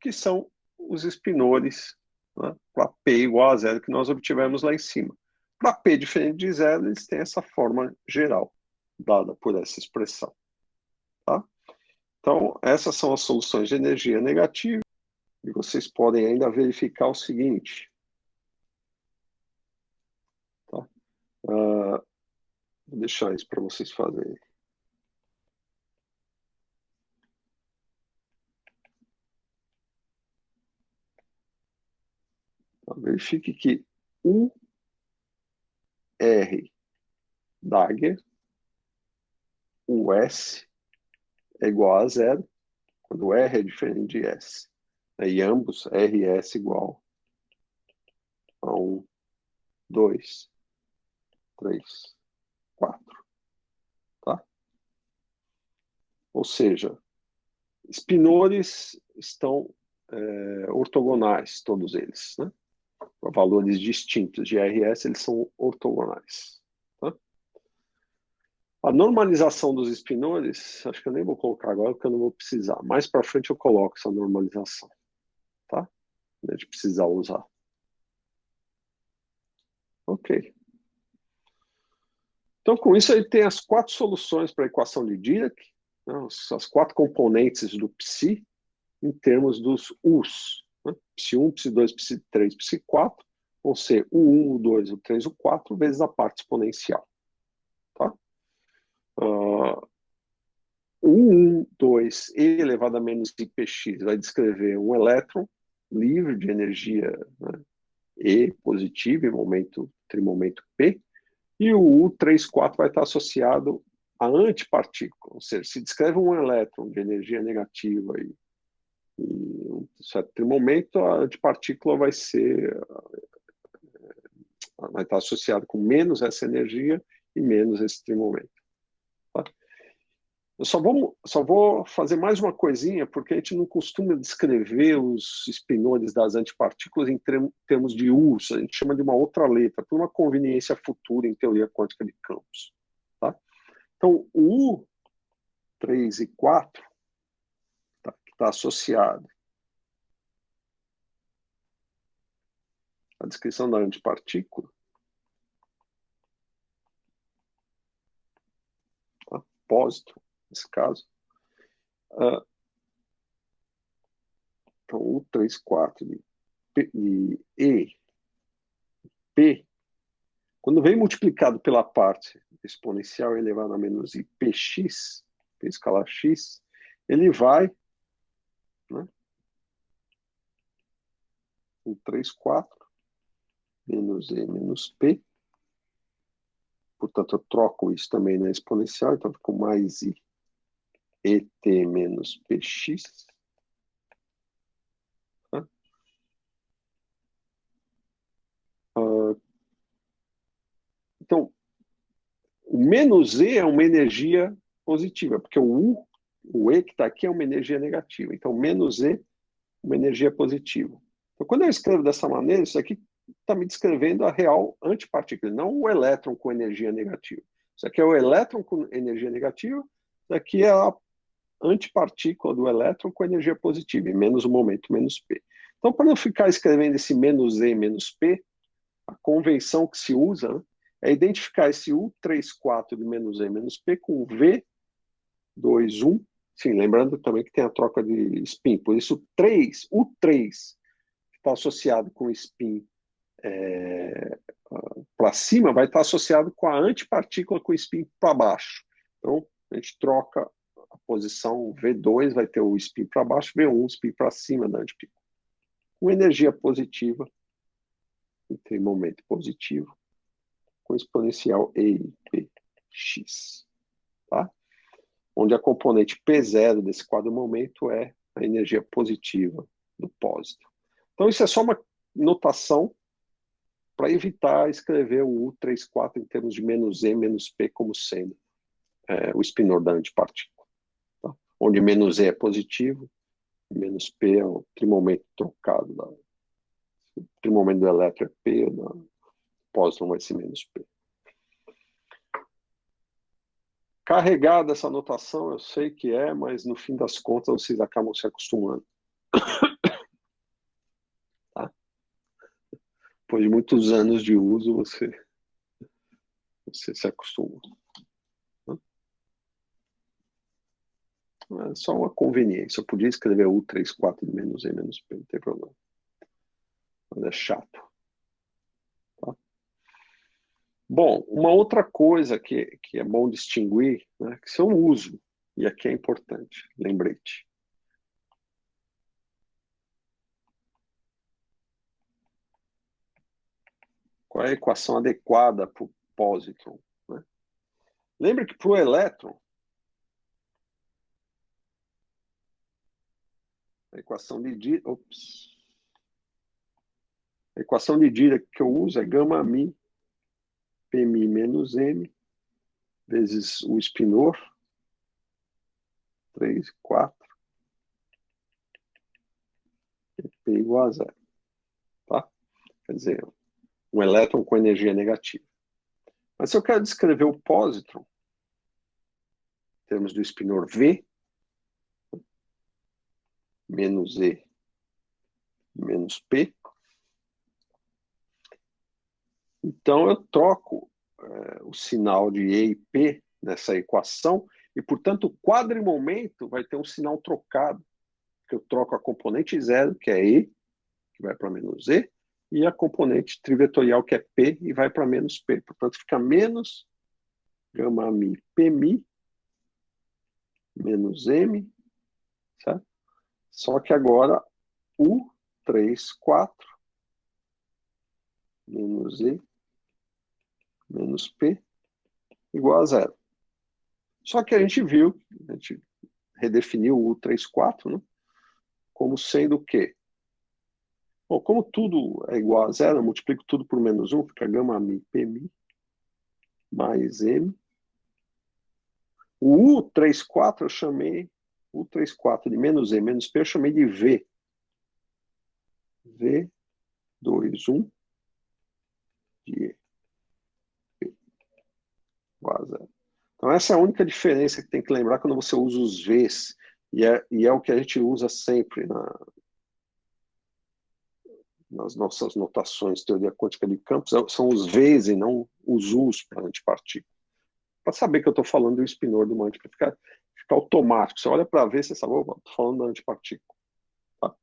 que são os espinores, né, para P igual a 0 que nós obtivemos lá em cima. Para P diferente de 0, eles têm essa forma geral, dada por essa expressão. Tá? Então, essas são as soluções de energia negativa, e vocês podem ainda verificar o seguinte. Tá? Vou deixar isso para vocês fazerem. Então, verifique que U R Dagger, o S é igual a 0, quando R é diferente de S. E ambos, R e S igual a 1, 2, 3, 4. Tá? Ou seja, espinores estão ortogonais, todos eles, né? Valores distintos de R e S, eles são ortogonais. Tá? A normalização dos espinores, acho que eu nem vou colocar agora, porque eu não vou precisar. Mais para frente eu coloco essa normalização, tá? A gente precisar usar. Ok. Então, com isso, ele tem as 4 soluções para a equação de Dirac, né, as 4 componentes do psi em termos dos U's. Né? Psi1, Psi2, Psi3, Psi4 vão ser o 1, o 2, o 3, o 4 vezes a parte exponencial. Tá? O 1, 2, e elevado a menos i px vai descrever um elétron livre de energia, né, E positiva em momento, trimomento P, e o U34 vai estar associado à antipartícula, ou seja, se descreve um elétron de energia negativa e um certo trimomento, a antipartícula vai estar associada com menos essa energia e menos esse trimomento. Tá? Eu só vou fazer mais uma coisinha, porque a gente não costuma descrever os espinores das antipartículas em termos de U's, a gente chama de uma outra letra, por uma conveniência futura em teoria quântica de campos. Tá? Então, o U3 e 4, tá, que está associado à descrição da antipartícula, tá? Pósitron, nesse caso. Então, o 3, 4 de E, P, quando vem multiplicado pela parte exponencial elevado a menos i px, P escalar x, ele vai, né, o 3, 4, menos e menos p, portanto eu troco isso também na exponencial, então fica mais i et menos px, né? Então, o menos e é uma energia positiva, porque o e que está aqui é uma energia negativa, então menos e uma energia positiva. Então, quando eu escrevo dessa maneira, isso aqui está me descrevendo a real antipartícula, não o elétron com energia negativa. Isso aqui é o elétron com energia negativa, isso aqui é a antipartícula do elétron com energia positiva, e menos o momento, menos P. Então, para não ficar escrevendo esse menos E, menos P, a convenção que se usa, né, é identificar esse U34 de menos E, menos P com o V21. Sim, lembrando também que tem a troca de spin, por isso o 3 está associado com o spin para cima, vai estar associado com a antipartícula com o spin para baixo. Então, a gente troca a posição V2, vai ter o spin para baixo, V1, spin para cima da antipartícula. Com energia positiva, entre momento positivo, com exponencial EIPX. Tá? Onde a componente P0 desse quadro momento é a energia positiva do pósito. Então, isso é só uma notação para evitar escrever o U34 em termos de menos E, menos P como sendo o espinor da antipartícula. Tá? Onde menos E é positivo, menos P é o trimomento trocado. O trimomento do elétron é P, o pósitron vai ser menos P. Carregada essa notação, eu sei que é, mas no fim das contas vocês acabam se acostumando. Tá? Depois de muitos anos de uso, você se acostuma. É só uma conveniência. Eu podia escrever U34 de menos E menos P, não tem problema. Mas é chato. Tá? Bom, uma outra coisa que é bom distinguir, né, que são o uso. E aqui é importante, lembrete. Qual é a equação adequada para o pósitron? Né? Lembra que para o elétron, a equação de Dirac que eu uso é gama mi Pmi menos m vezes o espinor 3, 4 e P igual a 0. Tá? Quer dizer, um elétron com energia negativa. Mas se eu quero descrever o pósitron, em termos do espinor V, menos E menos P, então eu troco o sinal de E e P nessa equação E, portanto, o quadrimomento vai ter um sinal trocado, que eu troco a componente zero, que é E, que vai para menos E, e a componente trivetorial, que é P, e vai para menos P. Portanto, fica menos gama mi P mi menos M, certo? Só que agora U 3, 4 menos E menos P igual a zero. Só que a gente viu, a gente redefiniu o U34, né, como sendo o quê? Bom, como tudo é igual a zero, eu multiplico tudo por menos 1, fica gama mi, P mi, mais M. O U34 eu chamei, U34 de menos E menos P, eu chamei de V. V, 2, 1, de E. Igual a zero. Então essa é a única diferença que tem que lembrar quando você usa os Vs, e é o que a gente usa sempre nas nossas notações de teoria quântica de campos, são os Vs e não os Us para antipartícula. Para saber que eu estou falando do spinor de uma antipartícula, fica automático. Você olha para ver, você sabe, estou falando da antipartícula. Tá?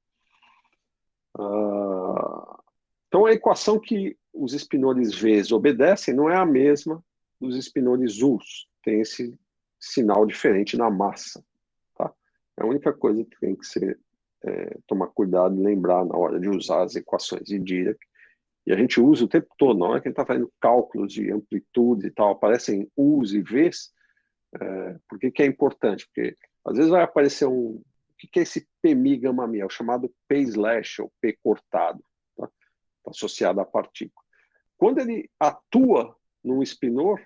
Então a equação que os spinores Vs obedecem não é a mesma dos spinores Us. Tem esse sinal diferente na massa. Tá? É a única coisa que tem que ser tomar cuidado e lembrar na hora de usar as equações de Dirac. E a gente usa o tempo todo, na hora que a gente está fazendo cálculos de amplitude e tal, aparecem U's e V's. Por que é importante? Porque às vezes vai aparecer o que é esse Pmi gama mi? É o chamado P slash, ou P cortado, tá? Tá associado à partícula. Quando ele atua num spinor,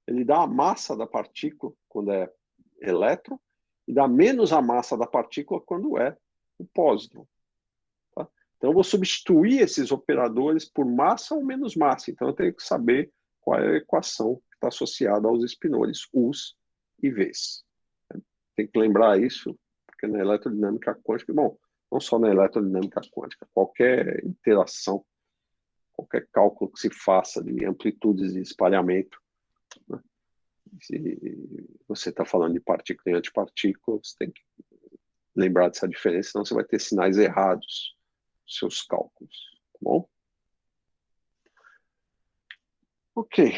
ele dá a massa da partícula quando é elétron, e dá menos a massa da partícula quando é o pósitron. Tá? Então, eu vou substituir esses operadores por massa ou menos massa. Então, eu tenho que saber qual é a equação que está associada aos spinores, Us e Vs. Tem que lembrar isso, porque na eletrodinâmica quântica, bom, não só na eletrodinâmica quântica, qualquer interação, qualquer cálculo que se faça de amplitudes de espalhamento, né? Se você está falando de partícula e antipartícula, você tem que lembrar dessa diferença, senão você vai ter sinais errados nos seus cálculos, tá bom? Ok.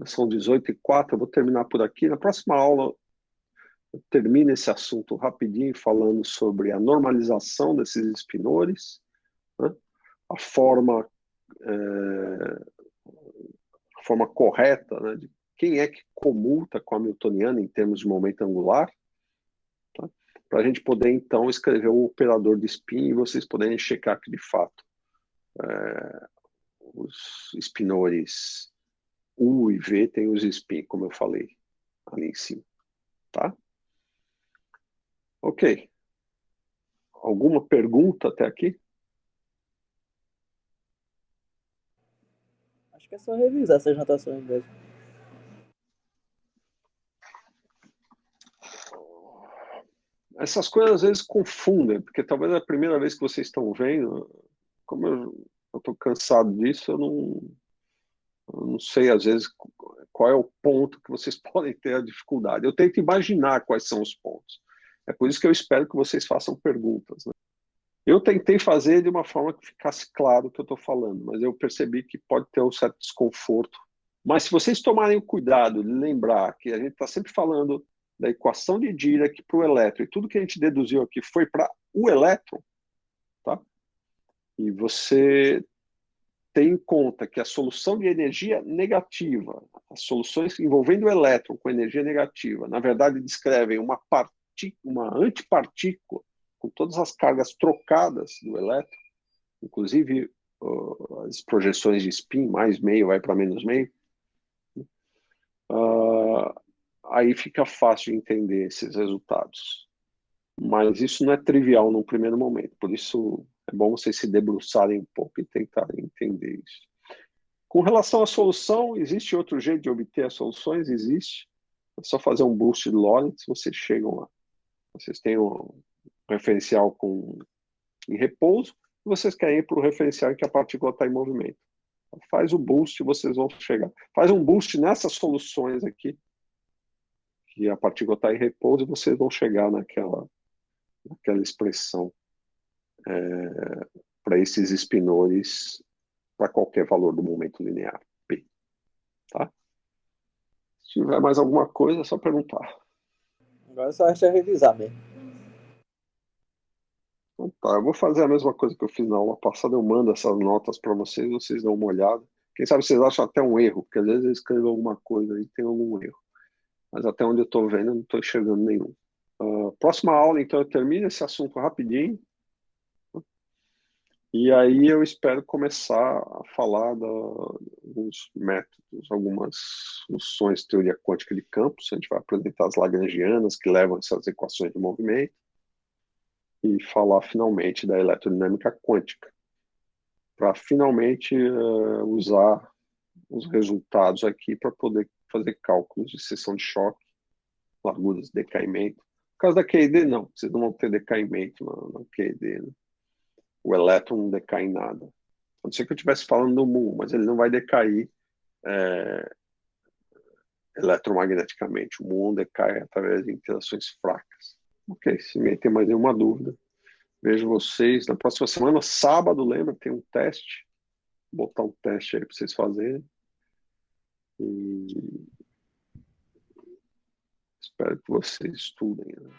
São 18h04, eu vou terminar por aqui. Na próxima aula, eu termino esse assunto rapidinho, falando sobre a normalização desses spinores, né? a forma correta, né, de quem é que comuta com a Hamiltoniana em termos de momento angular, tá? Para a gente poder, então, escrever o operador de spin e vocês poderem checar que, de fato, os spinores U e V têm os spin, como eu falei ali em cima. Tá? Ok. Alguma pergunta até aqui? Acho que é só revisar essas notações mesmo. Essas coisas às vezes confundem, porque talvez é a primeira vez que vocês estão vendo, como eu estou cansado disso, eu não sei às vezes qual é o ponto que vocês podem ter a dificuldade. Eu tento imaginar quais são os pontos. É por isso que eu espero que vocês façam perguntas, né? Eu tentei fazer de uma forma que ficasse claro o que eu estou falando, mas eu percebi que pode ter um certo desconforto. Mas se vocês tomarem o cuidado de lembrar que a gente está sempre falando da equação de Dirac para o elétron, e tudo que a gente deduziu aqui foi para o elétron, tá? E você tem em conta que a solução de energia negativa, as soluções envolvendo o elétron com energia negativa, na verdade descrevem uma antipartícula com todas as cargas trocadas do elétron, inclusive as projeções de spin, mais meio vai para menos meio. Aí fica fácil de entender esses resultados. Mas isso não é trivial num primeiro momento, por isso é bom vocês se debruçarem um pouco e tentarem entender isso. Com relação à solução, existe outro jeito de obter as soluções? Existe. É só fazer um boost de Lorentz, vocês chegam lá. Vocês têm um referencial em repouso, e vocês querem ir para o referencial em que a partícula está em movimento. Faz o boost e vocês vão chegar. Faz um boost nessas soluções aqui, que a partícula está em repouso, e vocês vão chegar naquela expressão para esses espinores para qualquer valor do momento linear, P. Tá? Se tiver mais alguma coisa, é só perguntar. Agora só resta revisar mesmo. Então, tá, eu vou fazer a mesma coisa que eu fiz na aula passada, eu mando essas notas para vocês, vocês dão uma olhada. Quem sabe vocês acham até um erro, porque às vezes eu escrevo alguma coisa e tem algum erro. Mas até onde eu estou vendo, eu não estou enxergando nenhum. Próxima aula, então, eu termino esse assunto rapidinho. E aí eu espero começar a falar dos métodos, algumas funções de teoria quântica de campos. A gente vai apresentar as lagrangianas que levam essas equações de movimento e falar finalmente da eletrodinâmica quântica, para finalmente usar os resultados aqui para poder fazer cálculos de seção de choque, larguras de decaimento. No caso da QED, não, vocês não vão ter decaimento na QED, né? O elétron não decai em nada. A não ser que eu estivesse falando do muon, mas ele não vai decair eletromagneticamente. O muon decai através de interações fracas. Ok, se ninguém tem mais nenhuma dúvida, vejo vocês na próxima semana, sábado, lembra, tem um teste. Vou botar um teste aí para vocês fazerem. E espero que vocês estudem, né?